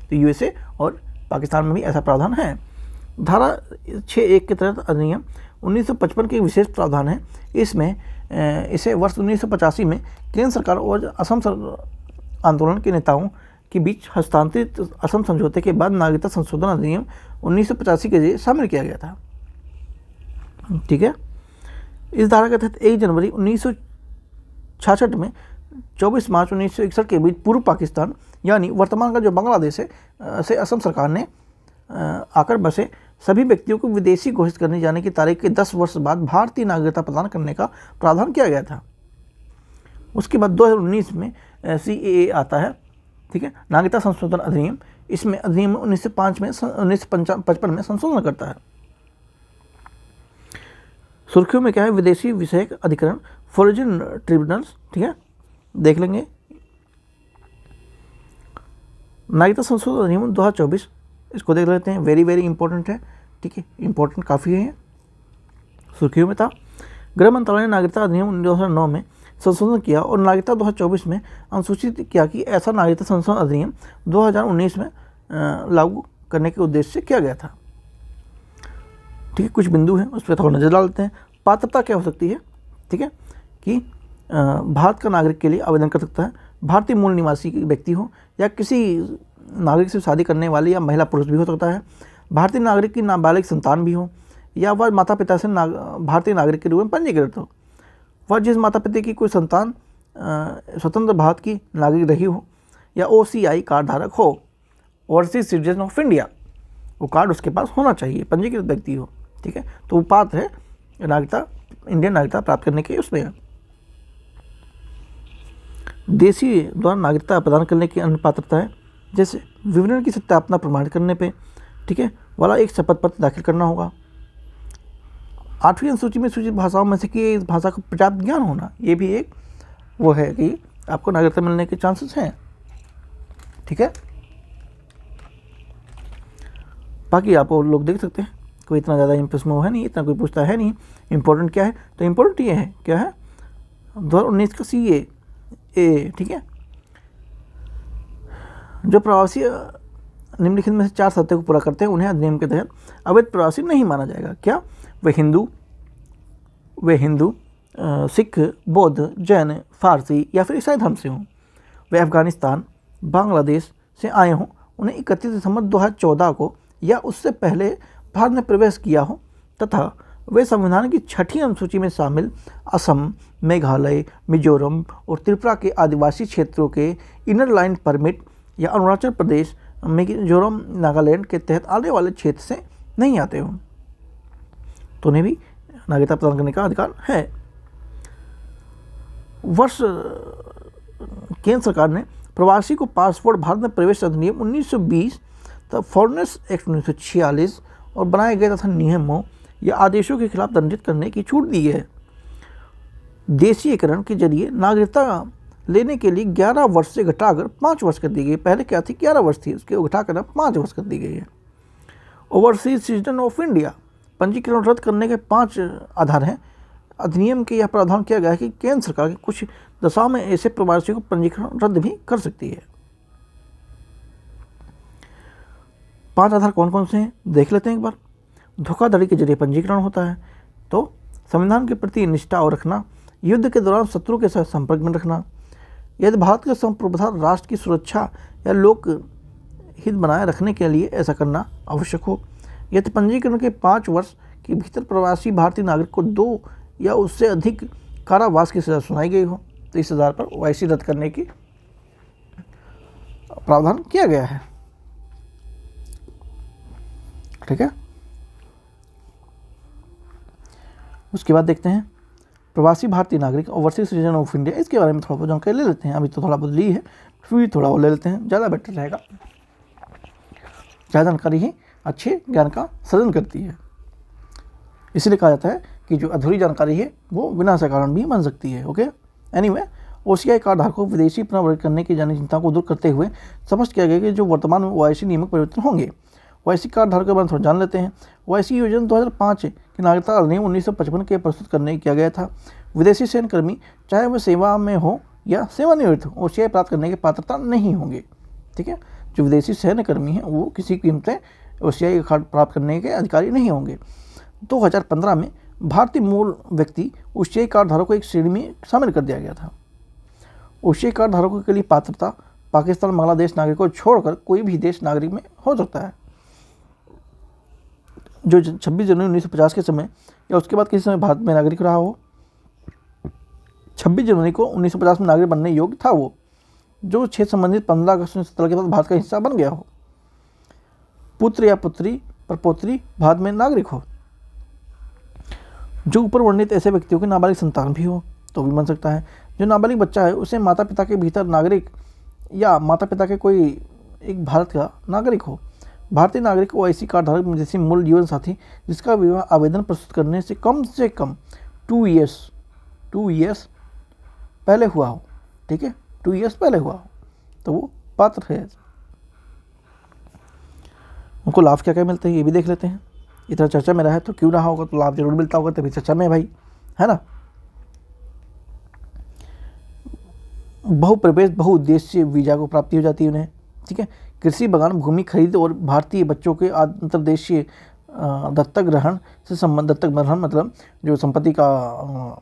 तो यूएसए और पाकिस्तान में भी ऐसा प्रावधान है। धारा 6(1) के तहत अधिनियम 1955 के विशेष प्रावधान है। इसमें इसे वर्ष 1985 में केंद्र सरकार और असम आंदोलन के नेताओं के बीच हस्तांतरित असम समझौते के बाद नागरिकता संशोधन अधिनियम 1985 के जरिए शामिल किया गया था। ठीक है। इस धारा के तहत 1 जनवरी 1966 में 24 मार्च 1961 के बीच पूर्व पाकिस्तान यानी वर्तमान का जो बांग्लादेश है से असम सरकार ने आकर बसे सभी व्यक्तियों को विदेशी घोषित करने जाने की तारीख के 10 वर्ष बाद भारतीय नागरिकता प्रदान करने का प्रावधान किया गया था। उसके बाद 2019 में CAA आता है। ठीक है, नागरिकता संशोधन अधिनियम। इसमें अधिनियम 1955 में संशोधन करता है। सुर्खियों में क्या है, विदेशी विषयक अधिकरण, फॉरेन ट्रिब्यूनल्स। ठीक है, देख लेंगे। नागरिकता संशोधन अधिनियम 2024, इसको देख लेते हैं। वेरी वेरी इंपॉर्टेंट है। ठीक है, इंपॉर्टेंट काफ़ी है, सुर्खियों में था। गृह मंत्रालय ने नागरिकता अधिनियम 2009 में संशोधन किया और नागरिकता 2024 में अनुसूचित किया कि ऐसा नागरिकता संशोधन अधिनियम 2019 में लागू करने के उद्देश्य से किया गया था। ठीक है, कुछ बिंदु हैं उस पर थोड़ा नजर डालते हैं। पात्रता क्या हो सकती है? ठीक है, कि भारत का नागरिक के लिए आवेदन कर सकता है, भारतीय मूल निवासी व्यक्ति हो या किसी नागरिक से शादी करने वाले या महिला पुरुष भी हो सकता है, भारतीय नागरिक की नाबालिग संतान भी हो या वह माता पिता से भारतीय नागरिक के रूप में पंजीकृत हो, वह जिस माता पिता की कोई संतान स्वतंत्र भारत की नागरिक रही हो या OCI कार्ड धारक हो, ओवरसीज सिटीजन ऑफ इंडिया, वो कार्ड उसके पास होना चाहिए, पंजीकृत व्यक्ति हो। ठीक है, तो वो पात्र है नागरिकता, इंडियन नागरिकता प्राप्त करने के उसमें। देशी द्वारा नागरिकता प्रदान करने की अन्य पात्रता है, जैसे विवरण की सत्यापना प्रमाणित करने पे, ठीक है, वाला एक शपथ पत्र दाखिल करना होगा। 8वीं अनुसूची में सूचित भाषाओं में से कि इस भाषा का पर्याप्त ज्ञान होना, ये भी एक वो है कि आपको नागरिकता मिलने के चांसेस हैं। ठीक है, बाकी आप लोग देख सकते हैं, कोई इतना ज़्यादा इंप्रेस में वो है नहीं, इतना कोई पूछता है नहीं। इंपॉर्टेंट क्या है? तो इंपॉर्टेंट ये है, क्या है, 2019 का CAA। ठीक है, जो प्रवासी निम्नलिखित में से 4 शर्तों को पूरा करते हैं उन्हें अधिनियम के तहत अवैध प्रवासी नहीं माना जाएगा। क्या? वे हिंदू, सिख, बौद्ध, जैन, फारसी या फिर ईसाई धर्म से हों, वे अफगानिस्तान, बांग्लादेश से आए हों, उन्हें 31 दिसंबर 2014 को या उससे पहले भारत में प्रवेश किया हो, तथा वे संविधान की 6ठी अनुसूची में शामिल असम, मेघालय, मिजोरम और त्रिपुरा के आदिवासी क्षेत्रों के इनर लाइन परमिट या अरुणाचल प्रदेश, मिजोरम, नागालैंड के तहत आने वाले क्षेत्र से नहीं आते हों, तो उन्हें भी नागरिकता प्रदान करने का अधिकार है। वर्ष केंद्र सरकार ने प्रवासी को पासपोर्ट भारत में प्रवेश अधिनियम 1920 तथा फॉरेनर्स एक्ट 1946 और बनाए गए तथा नियमों या आदेशों के खिलाफ दंडित करने की छूट दी है। देशीयकरण के जरिए नागरिकता लेने के लिए 11 वर्ष से घटाकर 5 वर्ष कर दी गई। पहले क्या थी? 11 वर्ष थी, उसके घटाकर 5 वर्ष कर दी गई है। ओवरसीज सिटीजन ऑफ इंडिया पंजीकरण रद्द करने के 5 आधार हैं। अधिनियम के यह प्रावधान किया गया है कि केंद्र सरकार की कुछ दशाओं में ऐसे प्रवासियों को पंजीकरण रद्द भी कर सकती है। 5 आधार कौन कौन से हैं देख लेते हैं एक बार। धोखाधड़ी के जरिए पंजीकरण होता है, तो संविधान के प्रति निष्ठा और रखना, युद्ध के दौरान शत्रु के साथ संपर्क में रखना, यदि भारत के संप्रभुता राष्ट्र की सुरक्षा या लोक हित बनाए रखने के लिए ऐसा करना आवश्यक हो, यदि पंजीकरण के 5 वर्ष के भीतर प्रवासी भारतीय नागरिक को 2 या उससे अधिक कारावास की सजा सुनाई गई हो, तो इस आधार पर OIC रद्द करने की प्रावधान किया गया है। ठीक है, उसके बाद देखते हैं प्रवासी भारतीय नागरिक ओवरसीज सिटीजन ऑफ इंडिया, इसके बारे में थोड़ा बहुत जानकारी ले लेते हैं। अभी तो थोड़ा बहुत ली है, फिर भी थोड़ा वो ले लेते हैं, ज़्यादा बेटर रहेगा। ज़्यादा जानकारी ही अच्छे ज्ञान का सृजन करती है। इसलिए कहा जाता है कि जो अधूरी जानकारी है वो विनाश का कारण भी बन सकती है। ओके, एनीवे, OCI कार्ड धारकों को विदेशी पुनर्वर्गीकरण करने की जानी चिंता को दूर करते हुए स्पष्ट किया गया कि जो वर्तमान में OIC नियमित परिवर्तन होंगे ओवैसी कार्ड धारकों के बारे में थोड़ा जान लेते हैं। ओवैसी योजना 2005 की नागरिकता अधिनियम 1955 के प्रस्तुत करने किया गया था। विदेशी सैन्यकर्मी चाहे वह सेवा में हो या सेवानिवृत्त हो, ओसीआई प्राप्त करने की पात्रता नहीं होंगे। ठीक है, जो विदेशी सैन्यकर्मी हैं वो किसी कीमत से ओसीआई कार्ड प्राप्त करने के अधिकारी नहीं होंगे। 2015 में भारतीय मूल व्यक्ति ओसीआई कार्ड धारकों को एक श्रेणी में शामिल कर दिया गया था। ओसीआई कार्ड धारकों के लिए पात्रता पाकिस्तान, बांग्लादेश नागरिकों को छोड़कर कोई भी देश नागरिक में हो सकता है जो 26 जनवरी 1950 के समय या उसके बाद किसी समय भारत में नागरिक रहा हो। 26 जनवरी को 1950 में नागरिक बनने योग्य था वो, जो क्षेत्र संबंधित 15 अगस्त 1970 के बाद भारत का हिस्सा बन गया हो। पुत्र या पुत्री परपोत्री भारत में नागरिक हो। जो ऊपर वर्णित ऐसे व्यक्तियों के नाबालिग संतान भी हो तो भी बन सकता है। जो नाबालिग बच्चा है उसे माता पिता के भीतर नागरिक या माता पिता के कोई एक भारत का नागरिक हो। भारतीय नागरिक ओवैसी कार्ड धारक जैसे मूल जीवन साथी जिसका विवाह आवेदन प्रस्तुत करने से कम 2 ईयर्स पहले हुआ हो। ठीक है, 2 ईयर्स पहले हुआ हो तो वो पात्र है। उनको लाभ क्या क्या मिलते हैं ये भी देख लेते हैं। इतना चर्चा में रहा है तो क्यों रहा होगा, तो लाभ जरूर मिलता होगा, तभी चर्चा में है भाई, है ना। बहुप्रवेश बहुउद्देश्य वीजा को प्राप्ति हो जाती है उन्हें। ठीक है, कृषि बागान भूमि खरीद और भारतीय बच्चों के अंतर्देशीय दत्तक ग्रहण से संबंध, दत्तक ग्रहण मतलब जो संपत्ति का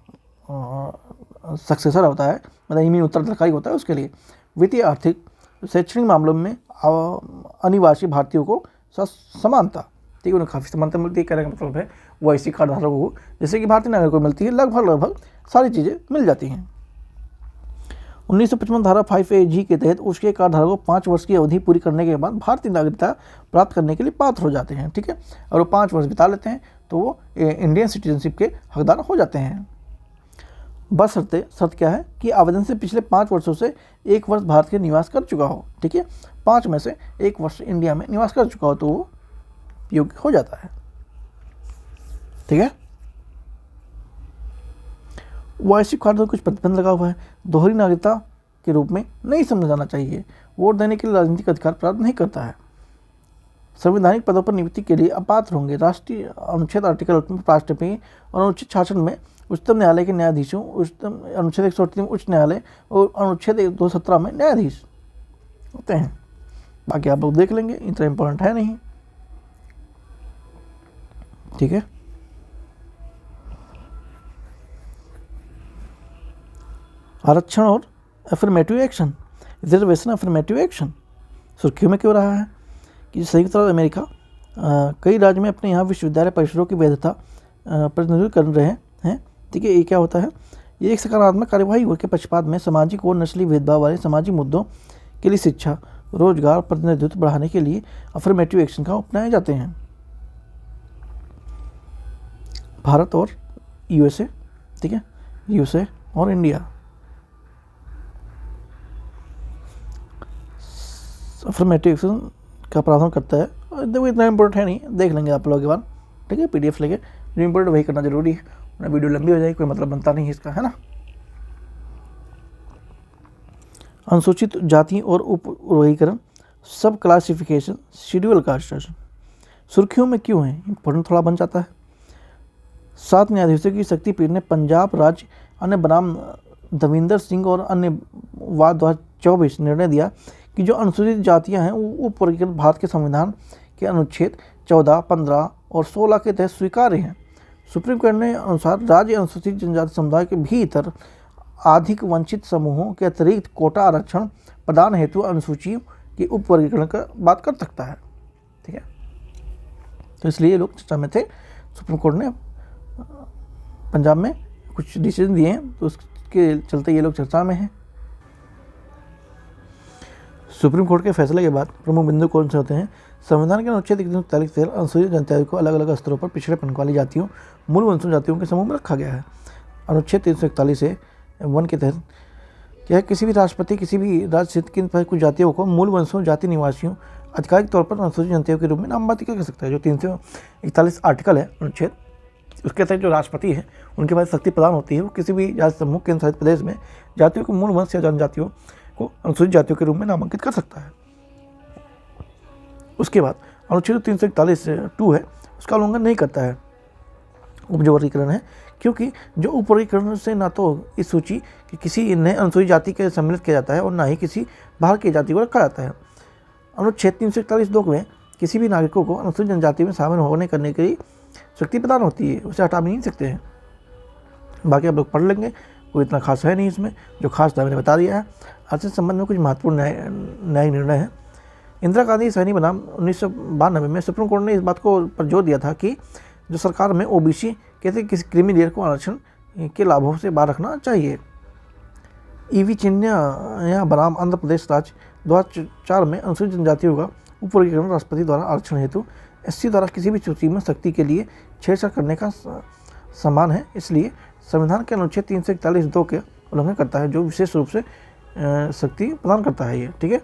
सक्सेसर होता है, मतलब ईमीन उत्तराधिकारी होता है, उसके लिए वित्तीय आर्थिक शैक्षणिक मामलों में अनिवासी भारतीयों को समानता। ठीक है, उन्हें काफ़ी समानता मिलती है। कहने का मतलब है ओवैसी कार्ड धारकों को जैसे कि भारतीय नागरिकों को मिलती है, लगभग सारी चीज़ें मिल जाती हैं। 1955 धारा 5AG के तहत उसके कार्ड धारकों को 5 वर्ष की अवधि पूरी करने के बाद भारतीय नागरिकता प्राप्त करने के लिए पात्र हो जाते हैं। ठीक है, और वो 5 वर्ष बिता लेते हैं तो वो इंडियन सिटीजनशिप के हकदार हो जाते हैं। बस शर्त क्या है कि आवेदन से पिछले 5 वर्षों से 1 वर्ष भारत के निवास कर चुका हो। ठीक है, 5 में से 1 वर्ष इंडिया में निवास कर चुका हो तो वो योग्य हो जाता है। ठीक है, ओवैसी कार्ड पर कुछ प्रतिबंध लगा हुआ है। दोहरी नागरिकता के रूप में नहीं समझा जाना चाहिए। वोट देने के लिए राजनीतिक अधिकार प्राप्त नहीं करता है। संवैधानिक पदों पर नियुक्ति के लिए अपात्र होंगे। राष्ट्रीय अनुच्छेद आर्टिकल राष्ट्रपति और अनुच्छेद 66 में उच्चतम न्यायालय के न्यायाधीशों, उच्चतम अनुच्छेद 138 उच्च न्यायालय और अनुच्छेद 217 में न्यायाधीश होते हैं। बाकी आप लोग देख लेंगे, इतना इंपॉर्टेंट है नहीं। ठीक है, आरक्षण और affirmative action, reservation affirmative action सुर्खियों में क्यों रहा है कि संयुक्त राज्य अमेरिका कई राज्य में अपने यहाँ विश्वविद्यालय परिसरों की वैधता प्रतिनिधित्व कर रहे हैं। ठीक है, ये क्या होता है, ये एक सकारात्मक कार्यवाही के पक्षपात में सामाजिक और नस्ली भेदभाव वाले सामाजिक मुद्दों के लिए शिक्षा, रोजगार, प्रतिनिधित्व बढ़ाने के लिए अफर्मेटिव एक्शन का अपनाए जाते हैं। भारत और यूएसए, ठीक है, यूएसए और इंडिया अफर्मेटिव एक्शन का प्रावधान करता है। और देखो इतना इंपॉर्टेंट है नहीं, देख लेंगे आप लोगों के बाद। ठीक है, PDF लेके जो इंपॉर्टेंट वही करना जरूरी है, वरना वीडियो लंबी हो जाएगी, कोई मतलब बनता नहीं है इसका, है ना। अनुसूचित जाति और उप वर्गीकरण, सब क्लासिफिकेशन, शेड्यूल कास्ट सुर्खियों में क्यों है, इंपॉर्टेंट थोड़ा बन जाता है। 7 न्यायाधीशों की शक्तिपीठ ने पंजाब राज्य अन्य बनाम दविंदर सिंह और अन्य वाद 2024 निर्णय दिया कि जो अनुसूचित जातियां हैं वो उप वर्गीकृत भारत के संविधान के अनुच्छेद 14, 15 और 16 के तहत स्वीकार्य हैं। सुप्रीम कोर्ट ने अनुसार राज्य अनुसूचित जनजाति समुदाय के भीतर अधिक वंचित समूहों के अतिरिक्त कोटा आरक्षण प्रदान हेतु अनुसूचियों के उप वर्गीकरण का बात कर सकता है। ठीक है, तो इसलिए लोग चर्चा में थे। सुप्रीम कोर्ट ने पंजाब में कुछ डिसीजन दिए हैं तो उसके चलते ये लोग चर्चा में हैं। सुप्रीम कोर्ट के फैसले के बाद प्रमुख बिंदु कौन से होते हैं? संविधान के अनुच्छेद 143 से अनुसूचित जनजाति को अलग अलग स्तरों पर पिछड़ेपन वाली जातियों, मूल वंशज जातियों के समूह में रखा गया है। अनुच्छेद 341 से 1 के तहत क्या है, किसी भी राष्ट्रपति किसी भी राज्य क्षेत्र की कुछ जातियों को मूल वंशों जाति निवासियों आधिकारिक तौर पर अनुसूचित जनजातियों के रूप में नामवाचित कर सकता है। जो 341 आर्टिकल है अनुच्छेद, उसके तहत जो राष्ट्रपति है उनके पास शक्ति प्रदान होती है, वो किसी भी जाति समूह केंद्र शासित प्रदेश में जातियों को मूल वंश या जनजातियों को अनुसूचित जातियों के रूप में नामांकित कर सकता है। उसके बाद अनुच्छेद 341(2) है उसका उल्लंघन नहीं करता है। जो वर्गीकरण है, क्योंकि जो उपवर्गीकरण से ना तो इस सूची की किसी नए अनुसूचित जाति के सम्मिलित किया जाता है और ना ही किसी बाहर की जाति को रखा जाता है। अनुच्छेद 341(2) में किसी भी नागरिकों को अनुसूचित जनजाति में शामिल होने करने की शक्ति प्रदान होती है, उसे हटा भी नहीं सकते हैं। बाकी आप लोग पढ़ लेंगे, कोई इतना खास है नहीं इसमें, जो खास था मैंने बता दिया है। आज इस संबंध में कुछ महत्वपूर्ण न्यायिक निर्णय है। इंदिरा गांधी सैनी बनाम 1992 में सुप्रीम कोर्ट ने इस बात को पर जोर दिया था कि जो सरकार में ओबीसी कहते किसी क्रीमी लेयर को आरक्षण के लाभों से बाहर रखना चाहिए। ईवी चिन्या बनाम आंध्र प्रदेश राज्य 2004 में अनुसूचित जनजातियों का उपवर्गीकरण राष्ट्रपति द्वारा आरक्षण हेतु एससी द्वारा किसी भी सूची में शक्ति के लिए छेड़छाड़ करने का समान है, इसलिए संविधान के अनुच्छेद 341(2) के उल्लंघन करता है, जो विशेष रूप से शक्ति प्रदान करता है ये, ठीक है।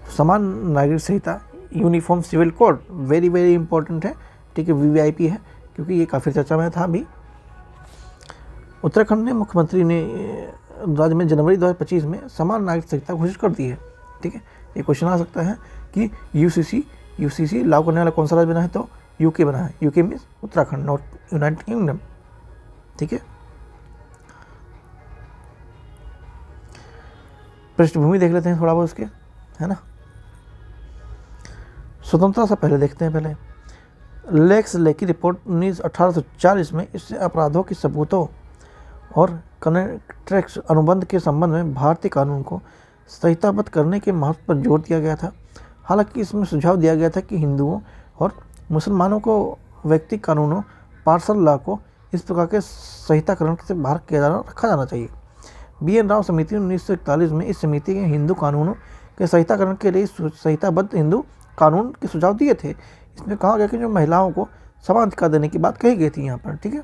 समान नागरिक संहिता, uniform civil code, very very important है, ठीक है, वीवीआईपी है, क्योंकि ये काफ़ी चर्चा में था अभी। उत्तराखंड ने मुख्यमंत्री ने राज्य में जनवरी 2025 में समान नागरिक संहिता घोषित कर दी है, ठीक है। ये क्वेश्चन आ सकता है कि यूसीसी लागू करने वाला कौन सा राज्य बना है, तो यूके बना है। UK means Uttarakhand, not United kingdom, ठीक है। पृष्ठभूमि देख लेते हैं थोड़ा बहुत उसके, है ना। स्वतंत्रता से पहले देखते हैं, पहले लेक्स ले की रिपोर्ट 1840 में इससे अपराधों के सबूतों और कॉन्ट्रैक्ट अनुबंध के संबंध में भारतीय कानून को संहिताबद्ध करने के महत्व पर जोर दिया गया था। हालांकि इसमें सुझाव दिया गया था कि हिंदुओं और मुसलमानों को व्यक्तिगत कानूनों पार्सल लॉ को इस प्रकार के संहिताकरण से बाहर रखा जाना चाहिए। BN राव समिति 1941 में इस समिति के हिंदू कानूनों के संहिताकरण के लिए संहिताबद्ध हिंदू कानून के सुझाव दिए थे। इसमें कहा गया कि जो महिलाओं को समान अधिकार देने की बात कही गई थी यहाँ पर, ठीक है।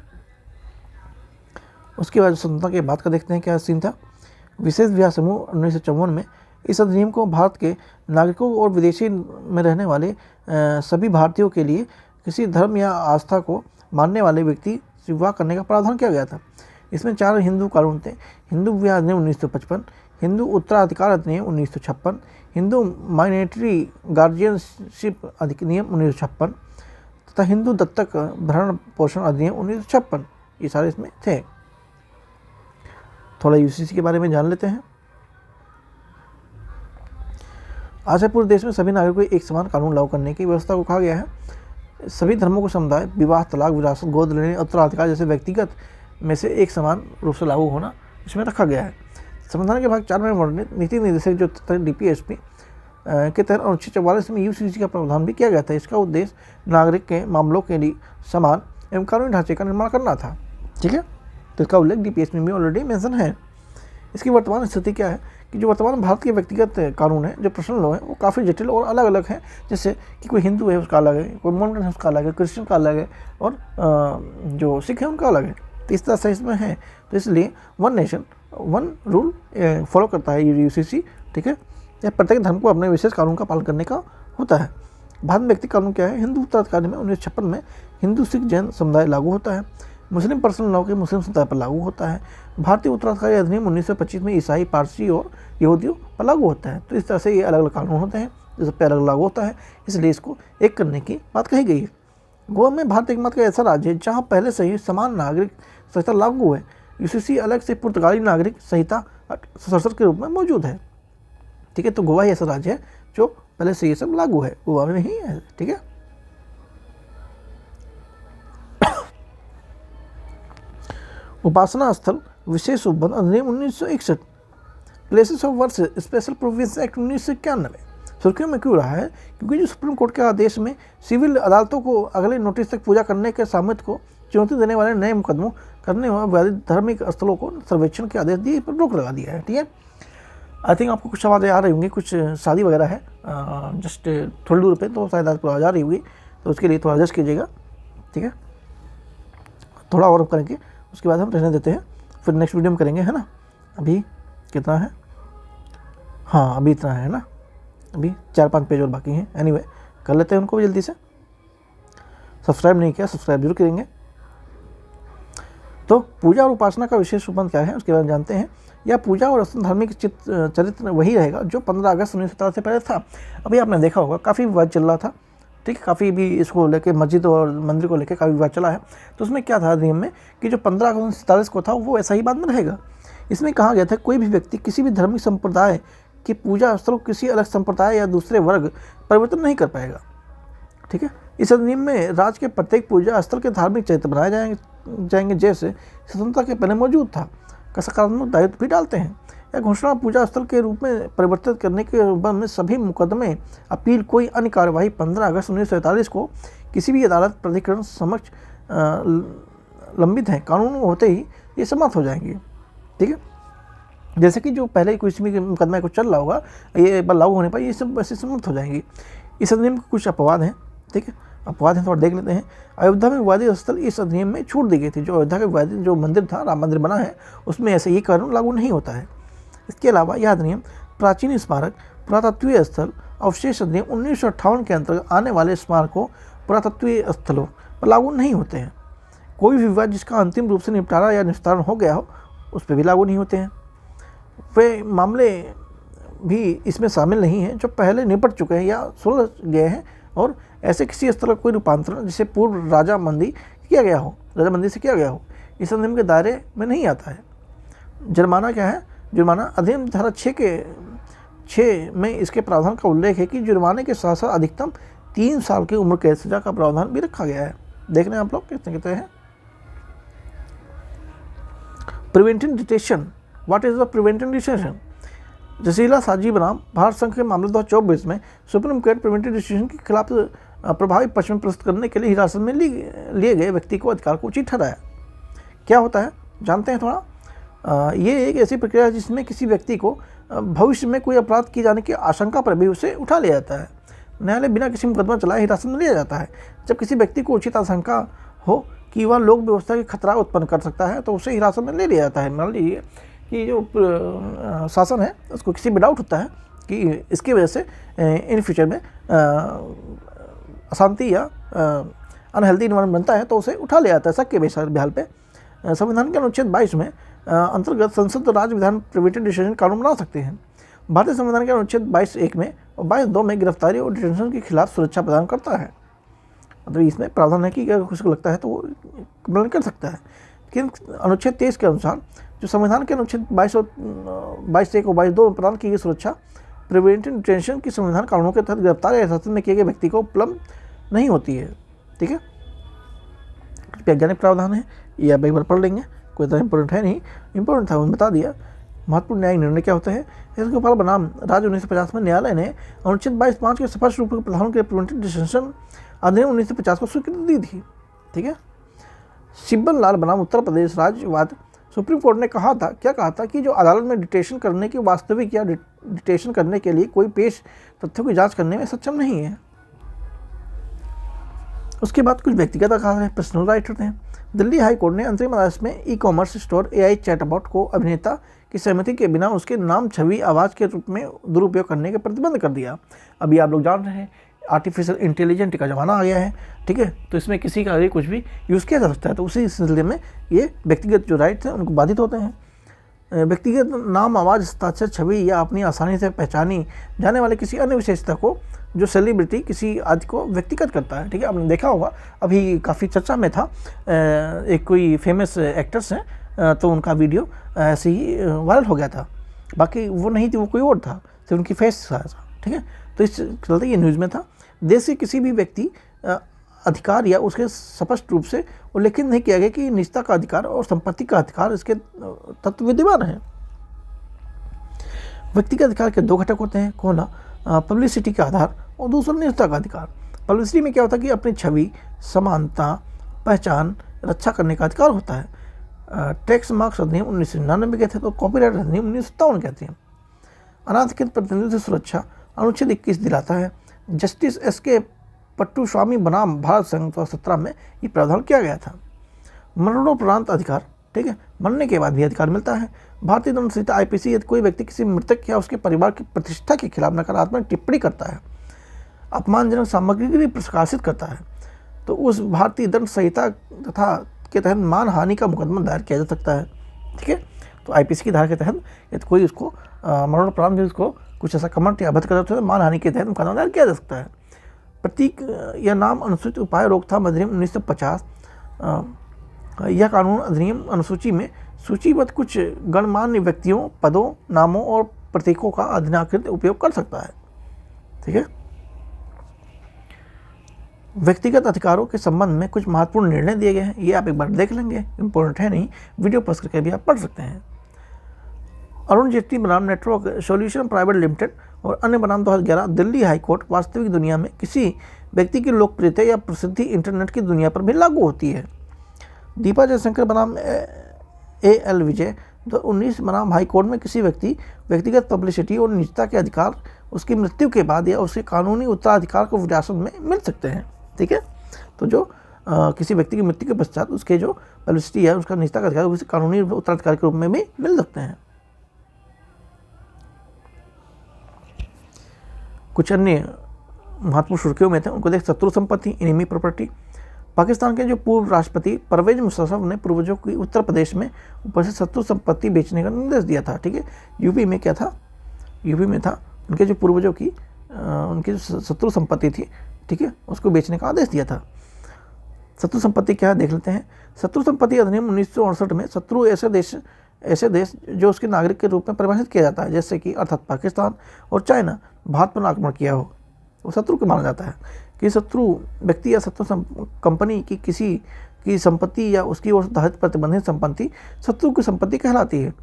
उसके बाद स्वतंत्रता के बाद का देखते हैं क्या सीन था। विशेष विवाह समूह 1954 में इस अधिनियम को भारत के नागरिकों और विदेशी में रहने वाले सभी भारतीयों के लिए किसी धर्म या आस्था को मानने वाले व्यक्ति से विवाह करने का प्रावधान किया गया था। इसमें 4 हिंदू कानून थे: हिंदू विवाह अधिनियम 1955, हिंदू उत्तराधिकार अधिनियम 1956, हिंदू माइनॉरिटी गार्जियनशिप अधिनियम 1956 तथा हिंदू दत्तक भरण पोषण अधिनियम 1956। ये सारे इसमें थे। थोड़ा यूसीसी के बारे में जान लेते हैं। आज पूरे देश में सभी नागरिकों को एक समान कानून लागू करने की व्यवस्था को कहा गया है। सभी धर्मों को समुदाय विवाह, तलाक, विरासत, गोद लेने, उत्तराधिकार जैसे व्यक्तिगत में से एक समान रूप से लागू होना इसमें रखा गया है। संविधान के भाग 4 में वर्णित नीति निर्देशक जो DPSP के तहत अनुच्छेद 44 में यूसीसी का प्रावधान भी किया गया था। इसका उद्देश्य नागरिक के मामलों के लिए समान एवं कानूनी ढांचे का निर्माण करना था, ठीक है। तो इसका उल्लेख DPSP में ऑलरेडी मेंशन है। इसकी वर्तमान स्थिति क्या है कि जो वर्तमान भारत के व्यक्तिगत कानून है, जो पर्सनल लॉ है, वो काफ़ी जटिल और अलग अलग है। जैसे कि कोई हिंदू है उसका अलग है, कोई मोमडन है उसका अलग है, क्रिश्चियन का अलग है, और जो सिख है उनका अलग है। तो इस तरह से इसमें है। तो इसलिए 1 नेशन 1 रूल फॉलो करता है यूसीसी, ठीक है। यह प्रत्येक धर्म को अपने विशेष कानून का पालन करने का होता है। भारत में व्यक्तिगत कानून क्या है? हिंदू उत्तराधिकार में 1956 में हिंदू, सिख, जैन समुदाय लागू होता है। मुस्लिम पर्सनल लॉ के मुस्लिम समुदाय पर लागू होता है। भारतीय उत्तराधिकारी अधिनियम 1925 में ईसाई, पारसी और यहूदियों पर लागू होता है। तो इस तरह से ये अलग अलग कानून होते हैं, जो सब पे अलग लागू होता है, इसलिए इसको एक करने की बात कही गई है। गोवा में भारत एकमात्र ऐसा राज्य है जहाँ पहले से ही समान नागरिक संहिता लागू है। यूसीसी अलग से पुर्तगाली नागरिक संहिता सशर्त के रूप में मौजूद है, ठीक है। तो गोवा ही ऐसा राज्य है जो पहले से ये सब लागू है, गोवा में ही है, ठीक है। उपासना स्थल विशेष उपबंध अधिनियम 1961, places of worship special provisions act 1991 सुर्खियों में क्यों रहा है? क्योंकि जो सुप्रीम कोर्ट के आदेश में सिविल अदालतों को अगले नोटिस तक पूजा करने के सामर्थ्य को चुनौती देने वाले नए मुकदमों करने व विवादित धार्मिक स्थलों को सर्वेक्षण के आदेश दिए पर रोक लगा दिया है, ठीक है। आई थिंक आपको कुछ आवाज़ें आ रही होंगी, कुछ शादी वगैरह है जस्ट थोड़ी दूर पे, तो शायद आपको आवाज़ आ रही होगी, तो उसके लिए थोड़ा एडजस्ट कीजिएगा, ठीक है। थोड़ा और करेंगे, उसके बाद हम रहने देते हैं, फिर नेक्स्ट वीडियो में करेंगे, है ना। अभी कितना है? हाँ, अभी इतना है ना, अभी 4-5 पेज और बाकी हैं। एनीवे कर लेते हैं उनको भी जल्दी से। सब्सक्राइब नहीं किया, सब्सक्राइब जरूर करेंगे। तो पूजा और उपासना का विशेष संबंध क्या है उसके बारे में जानते हैं। यह पूजा और धार्मिक चरित्र वही रहेगा जो 15 अगस्त 1947 से पहले था। अभी आपने देखा होगा काफ़ी विवाद चल रहा था, ठीक है, काफ़ी भी इसको लेके मस्जिद और मंदिर को लेकर काफ़ी विवाद चला है। तो उसमें क्या था नियम में कि जो 15 अगस्त 1947 को था वो ऐसा ही बाद में रहेगा। इसमें कहा गया था कोई भी व्यक्ति किसी भी धार्मिक संप्रदाय की पूजा स्थल किसी अलग संप्रदाय या दूसरे वर्ग परिवर्तन नहीं कर पाएगा, ठीक है। इस अधिनियम में राज्य के प्रत्येक पूजा स्थल के धार्मिक चरित्र बनाए जाएंगे जैसे स्वतंत्रता के पहले मौजूद था, का सकारात्मक दायित्व भी डालते हैं। यह घोषणा पूजा स्थल के रूप में परिवर्तित करने के बाद में सभी मुकदमे, अपील, कोई अन्य कार्यवाही 15 अगस्त 1947 को किसी भी अदालत प्राधिकरण समक्ष लंबित है, कानून होते ही ये समाप्त हो जाएंगी, ठीक है। जैसे कि जो पहले किसी भी मुकदमा को चल रहा होगा ये एक बार लागू होने पर ये सब वैसे समाप्त हो जाएंगी। इस अधिनियम के कुछ अपवाद हैं, ठीक है, अपवाद हैं, थोड़ा देख लेते हैं। अयोध्या में विवादित स्थल इस अधिनियम में छूट दी गई थी। जो अयोध्या का विवादित जो मंदिर था, राम मंदिर बना है, उसमें ऐसे ये कानून लागू नहीं होता है। इसके अलावा यह अधिनियम प्राचीन स्मारक, पुरातत्वीय स्थल, अवशेष अधिनियम 1958 के अंतर्गत आने वाले स्मारकों, पुरातत्वीय स्थलों पर लागू नहीं होते हैं। कोई भी विवाद जिसका अंतिम रूप से निपटारा या निस्तारण हो गया हो उस पर भी लागू नहीं होते हैं। वे मामले भी इसमें शामिल नहीं हैं जो पहले निपट चुके हैं या सुलझ गए हैं और ऐसे किसी स्थल का कोई रूपांतरण जिसे पूर्व राजा मंदिर किया गया हो, राजा मंदिर से किया गया हो, इस अधिनियम के दायरे में नहीं आता है। जुर्माना क्या है? जुर्माना अधिनियम धारा 6 में इसके प्रावधान का उल्लेख है कि जुर्माने के साथ साथ अधिकतम 3 साल की उम्र कैद सजा का प्रावधान भी रखा गया है। देख रहे हैं आप लोग कितने कहते हैं। Preventive detention, what is the preventive detention? Jaseela Saji बनाम भारत संघ के मामले 2024 में सुप्रीम कोर्ट प्रिवेंटिव डिटेशन के खिलाफ प्रभावी पक्ष में प्रस्तुत करने के लिए हिरासत में लिए गए व्यक्ति को अधिकार को उचित ठहराया। क्या होता है जानते हैं थोड़ा। ये एक ऐसी प्रक्रिया है जिसमें किसी व्यक्ति को भविष्य में कोई अपराध किए जाने की आशंका पर भी उसे उठा लिया जाता है। न्यायालय बिना किसी मुकदमा चलाए हिरासत में लिया जाता है। जब किसी व्यक्ति को उचित आशंका हो कि वह लोक व्यवस्था के खतरा उत्पन्न कर सकता है तो उसे हिरासत में ले लिया जाता है। मान लीजिए कि जो शासन है उसको किसी भी डाउट होता है कि इसकी वजह से इन फ्यूचर में अशांति या अनहेल्दी इन्वायरमेंट बनता है तो उसे उठा लिया जाता है शक के बेहाल पे। संविधान के अनुच्छेद 22 में अंतर्गत संसद और राज्य विधान प्रिवेंटिव डिटेंशन कानून बना सकते हैं। भारतीय संविधान के अनुच्छेद 22(1) में और 22(2) में गिरफ्तारी और डिटेंशन के खिलाफ सुरक्षा प्रदान करता है। मतलब इसमें प्रावधान है कि अगर किसी को लगता है तो वो प्रदान कर सकता है। लेकिन अनुच्छेद 23 के अनुसार जो संविधान के अनुच्छेद 22(1) और 22(2) में प्रदान की गई सुरक्षा प्रिवेंटिव डिटेंशन की संविधान कानूनों के तहत गिरफ्तार या हिरासत में किए गए व्यक्ति को उपलब्ध नहीं होती है। ठीक है, वैज्ञानिक प्रावधान है, ये आप एक बार पढ़ लेंगे, कोई इतना इंपॉर्टेंट है नहीं, इंपॉर्टेंट था उन्होंने बता दिया। महत्वपूर्ण न्यायिक निर्णय क्या होता है? एस गोपाल बनाम राज्य 1950 में न्यायालय ने अनुच्छेद 22(5) के स्पष्ट रूप से प्रावधान के प्रिवेंटिव डिटेंशन अधिनियम 1950 को स्वीकृति दी थी। ठीक है, सिब्बल लाल बनाम उत्तर प्रदेश राज्यवाद, सुप्रीम कोर्ट ने कहा था, क्या कहा था कि जो अदालत में डिटेशन करने की वास्तविक या डिटेशन करने के लिए कोई पेश तथ्यों की जांच करने में सक्षम नहीं है। उसके बाद कुछ व्यक्तिगत अधिकार हैं, पर्सनल राइट होते हैं। दिल्ली हाई कोर्ट ने अंतरिम आदेश में e commerce store AI chatbot को अभिनेता की सहमति के बिना उसके नाम, छवि, आवाज़ के रूप में दुरुपयोग करने के प्रतिबंध कर दिया। अभी आप लोग जान रहे हैं आर्टिफिशियल इंटेलिजेंट का ज़माना आ गया है। ठीक है, तो इसमें किसी का भी कुछ भी यूज़ किया जा सकता है, तो उसी सिलसिले में ये व्यक्तिगत जो राइट्स हैं उनको बाधित होते हैं। व्यक्तिगत नाम, आवाज़, हस्ताक्षर, छवि या अपनी आसानी से पहचानी जाने वाले किसी अन्य विशेषता को जो सेलिब्रिटी किसी आदि को व्यक्तिगत करता है। ठीक है, आपने देखा होगा अभी काफ़ी चर्चा में था, एक कोई फेमस एक्टर्स हैं तो उनका वीडियो ऐसे ही वायरल हो गया था। बाकी वो नहीं थी, वो कोई और था, सिर्फ उनकी फेस था। ठीक है, तो इस चलते ये न्यूज़ में था। देश के किसी भी व्यक्ति अधिकार या उसके स्पष्ट रूप से उल्लेखित नहीं किया गया कि निजता का अधिकार और संपत्ति का अधिकार इसके तत्व विद्यमान है। व्यक्तिगत अधिकार के दो घटक होते हैं, कौन? पब्लिसिटी का आधार और दूसरा निजता का अधिकार। पब्लिसिटी में क्या होता है कि अपनी छवि, समानता, पहचान, रक्षा करने का अधिकार होता है। टैक्स मार्क्स अधिनियम 1999 कहते हैं, तो कॉपीराइट अधिनियम 1957 कहते हैं। अनाधिकृत प्रतिनिधित्व सुरक्षा अनुच्छेद 21 दिलाता है। जस्टिस SK पट्टुस्वामी बनाम भारत संघ 2017 में ये प्रावधान किया गया था। मरणोपरांत अधिकार, ठीक है, मरने के बाद भी अधिकार मिलता है। भारतीय दंड संहिता IPC यदि कोई व्यक्ति किसी मृतक या उसके परिवार की प्रतिष्ठा के खिलाफ नकारात्मक टिप्पणी करता है, अपमानजनक सामग्री भी प्रकाशित करता है, तो उस भारतीय दंड संहिता तथा के तहत मानहानि का मुकदमा दायर किया जा सकता है। ठीक है, तो आईपीसी की धारा के तहत यदि कोई उसको मरणोपरांत भी उसको कुछ ऐसा कमंट या अभद्र करता है तो मानहानि के तहत मुकदमा दायर किया जा सकता है। प्रतीक या नाम अनुसूचित उपाय रोकथाम अधिनियम 1950 यह कानून अधिनियम अनुसूची में सूचीबद्ध कुछ गणमान्य व्यक्तियों, पदों, नामों और प्रतीकों का अधीनाकृत उपयोग कर सकता है। ठीक है, व्यक्तिगत अधिकारों के संबंध में कुछ महत्वपूर्ण निर्णय दिए गए हैं, ये आप एक बार देख लेंगे, इंपॉर्टेंट है नहीं, वीडियो पॉज करके भी आप पढ़ सकते हैं। अरुण जेटली बनाम नेटवर्क सॉल्यूशन प्राइवेट लिमिटेड और अन्य बनाम 2011 दिल्ली हाई कोर्ट वास्तविक दुनिया में किसी व्यक्ति की लोकप्रियता या प्रसिद्धि इंटरनेट की दुनिया पर भी लागू होती है। दीपा जयशंकर बनाम AL विजय 2019 बनाम हाई कोर्ट में किसी व्यक्तिगत पब्लिसिटी और निजता के अधिकार उसकी मृत्यु के बाद या उसके कानूनी उत्तराधिकार को विरासत में मिल सकते हैं। ठीक है, तो जो किसी व्यक्ति की मृत्यु के पश्चात उसके जो पब्लिसिटी है, उसका निजता का अधिकार उसे कानूनी उत्तराधिकार के रूप में भी मिल सकते हैं। कुछ अन्य महत्वपूर्ण सुर्खियों में थे, उनको देख। शत्रु संपत्ति, इनेमी प्रॉपर्टी। पाकिस्तान के जो पूर्व राष्ट्रपति परवेज मुशर्रफ ने पूर्वजों की उत्तर प्रदेश में ऊपर से शत्रु संपत्ति बेचने का निर्देश दिया था। ठीक है, यूपी में क्या था, यूपी में था उनके जो पूर्वजों की उनकी जो शत्रु संपत्ति थी, ठीक है, उसको बेचने का आदेश दिया था। शत्रु संपत्ति क्या है देख लेते हैं। शत्रु संपत्ति अधिनियम 1968 में शत्रु ऐसे देश जो उसके नागरिक के रूप में परिभाषित किया जाता है, जैसे कि अर्थात पाकिस्तान और चाइना भारत पर आक्रमण किया हो, वो शत्रु को माना जाता है। कि शत्रु व्यक्ति या शत्रु कंपनी की किसी की संपत्ति या उसकी ओर धारित प्रतिबंधित संपत्ति शत्रु की संपत्ति कहलाती है।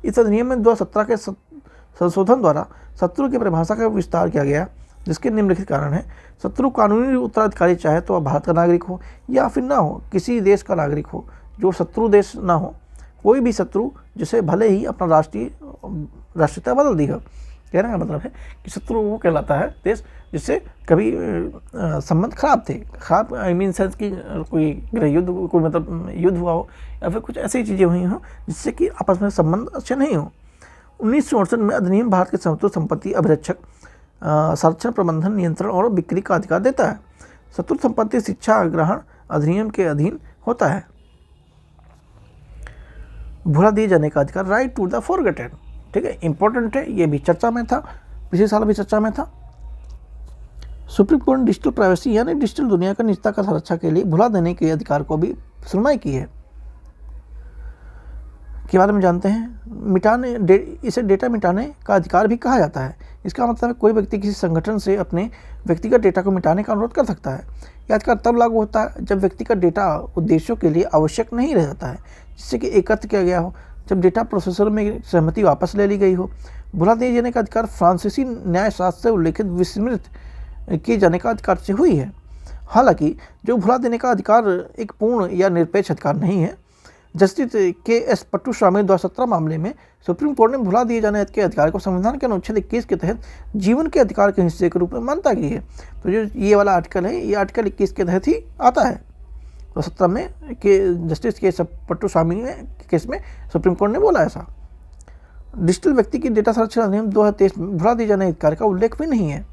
इस अधिनियम में 2017 के संशोधन द्वारा शत्रु की परिभाषा का विस्तार किया गया, जिसके निम्नलिखित कारण है। शत्रु कानूनी उत्तराधिकारी चाहे तो वह भारत का नागरिक हो या फिर ना हो, किसी देश का नागरिक हो जो शत्रु देश ना हो, कोई भी शत्रु जिसे भले ही अपना राष्ट्रीयता बदल दी हो। कहने का मतलब है कि शत्रु वो कहलाता है देश जिससे कभी संबंध खराब थे, खराब आई मीन सेंस की कोई गृह युद्ध, कोई मतलब युद्ध हुआ हो या फिर कुछ ऐसी चीज़ें हुई हों जिससे कि आपस में संबंध अच्छे नहीं हो। 1968 में अधिनियम भारत के शत्रु संपत्ति अभिरक्षक, संरक्षण, प्रबंधन, नियंत्रण और बिक्री का अधिकार देता है। शत्रु संपत्ति शिक्षा ग्रहण अधिनियम के अधीन होता है। भुला दिए जाने का अधिकार, राइट टू द फॉरगॉटन। ठीक है, इंपॉर्टेंट है, ये भी चर्चा में था, पिछले साल भी चर्चा में था। सुप्रीम कोर्ट ने डिजिटल प्राइवेसी यानी डिजिटल दुनिया का निजता का सुरक्षा के लिए भुला देने के अधिकार को भी सुनवाई की है, के बारे में जानते हैं। इसे डेटा मिटाने का अधिकार भी कहा जाता है। इसका मतलब है कोई व्यक्ति किसी संगठन से अपने व्यक्तिगत डेटा को मिटाने का अनुरोध कर सकता है। यह अधिकार तब लागू होता है जब व्यक्तिगत डेटा उद्देश्यों के लिए आवश्यक नहीं रह जाता है, जिससे कि एकत्र किया गया हो, जब डेटा प्रोसेसर में सहमति वापस ले ली गई हो। भुला दिए जाने का अधिकार फ्रांसीसी न्यायशास्त्र से उल्लेखित विस्मृत किए जाने का अधिकार से हुई है। हालांकि जो भुला देने का अधिकार एक पूर्ण या निरपेक्ष अधिकार नहीं है। जस्टिस KS पट्टुस्वामी 2017 मामले में सुप्रीम कोर्ट ने भुला दिए जाने के अधिकार को संविधान के अनुच्छेद 21 के तहत जीवन के अधिकार के हिस्से के रूप में मान्यता की है। तो जो ये वाला आर्टिकल है, ये आर्टिकल 21 के तहत ही आता है। 2017 में जस्टिस KS पट्टुस्वामी केस में सुप्रीम कोर्ट ने बोला ऐसा। डिजिटल व्यक्ति की डेटा संरक्षण अधिनियम 2023 में भुला दिए जाने के अधिकार का उल्लेख भी नहीं है।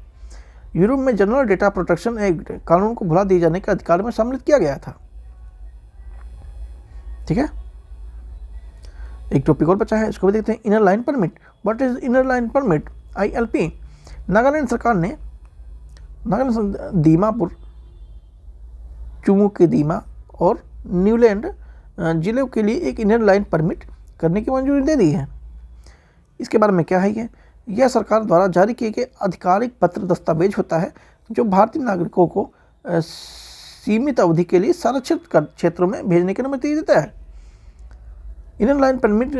यूरोप में जनरल डेटा प्रोटेक्शन एक्ट कानून को भुला दिए जाने के अधिकार में सम्मिलित किया गया था। ठीक है, एक टॉपिक और बचा है, इसको भी देखते हैं। Inner line permit. What is inner line permit? ILP। Nagaland सरकार ने दीमापुर, चुमुकेदीमा और न्यूलैंड जिलों के लिए एक इनर लाइन परमिट करने की मंजूरी दे दी है। इसके बारे में क्या है यह सरकार द्वारा जारी किए गए आधिकारिक पत्र दस्तावेज होता है जो भारतीय नागरिकों को सीमित अवधि के लिए संरक्षित क्षेत्रों में भेजने की अनुमति देता है। इनर लाइन परमिट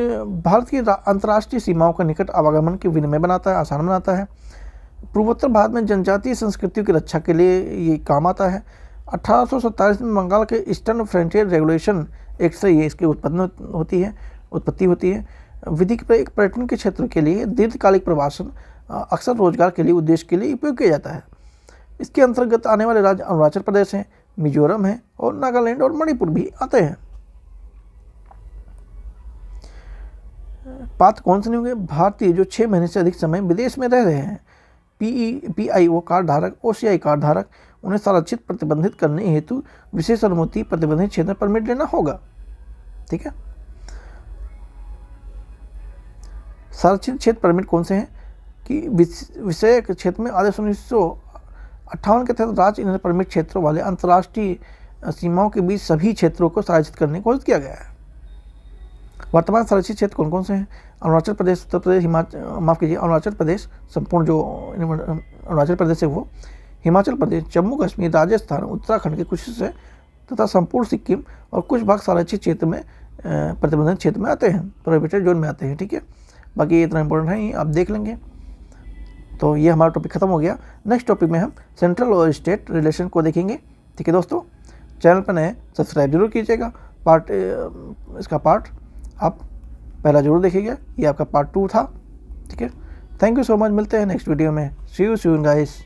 भारत की अंतर्राष्ट्रीय सीमाओं का निकट आवागमन के विनिमय बनाता है, आसान बनाता है। पूर्वोत्तर भारत में जनजातीय संस्कृतियों की रक्षा के लिए ये काम आता है। 1847 में बंगाल के ईस्टर्न फ्रंटियर रेगुलेशन एक्ट से ये इसकी उत्पत्ति होती है। विधि के एक पर्यटन के क्षेत्र के लिए दीर्घकालिक प्रवासन अक्सर रोजगार के लिए उद्देश्य के लिए उपयोग किया जाता है। इसके अंतर्गत आने वाले राज्य अरुणाचल प्रदेश हैं, मिजोरम है और नागालैंड और मणिपुर भी आते हैं। पात्र कौन से नहीं होंगे? भारतीय जो 6 महीने से अधिक समय विदेश में रह रहे हैं, PIO कार्ड धारक, OCI कार्ड धारक, उन्हें संरक्षित प्रतिबंधित करने हेतु विशेष अनुमति प्रतिबंधित क्षेत्र में परमिट लेना होगा। ठीक है, संरक्षित क्षेत्र परमिट कौन से हैं कि विषय क्षेत्र में आदेश 1958 के तहत राज्य इन परमिट क्षेत्रों वाले अंतर्राष्ट्रीय सीमाओं के बीच सभी क्षेत्रों को संरक्षित करने की कोशिश किया गया है। वर्तमान संरक्षित क्षेत्र कौन कौन से हैं? अरुणाचल प्रदेश, उत्तर प्रदेश, अरुणाचल प्रदेश संपूर्ण जो अरुणाचल प्रदेश है वो, हिमाचल प्रदेश, जम्मू कश्मीर, राजस्थान, उत्तराखंड के कुछ हिस्से तथा संपूर्ण सिक्किम और कुछ भाग संरक्षित क्षेत्र में प्रतिबंधित क्षेत्र में आते हैं, प्रोहिबिटेड जोन में आते हैं। ठीक है, बाकी ये इतना इंपॉर्टेंट है, आप देख लेंगे। तो ये हमारा टॉपिक खत्म हो गया। नेक्स्ट टॉपिक में हम सेंट्रल और स्टेट रिलेशन को देखेंगे। ठीक है दोस्तों, चैनल पर नए सब्सक्राइब जरूर कीजिएगा। इसका पार्ट आप पहला जरूर देखिएगा, ये आपका पार्ट 2 था। ठीक है, थैंक यू सो मच, मिलते हैं नेक्स्ट वीडियो में। सी यू सून गाइस।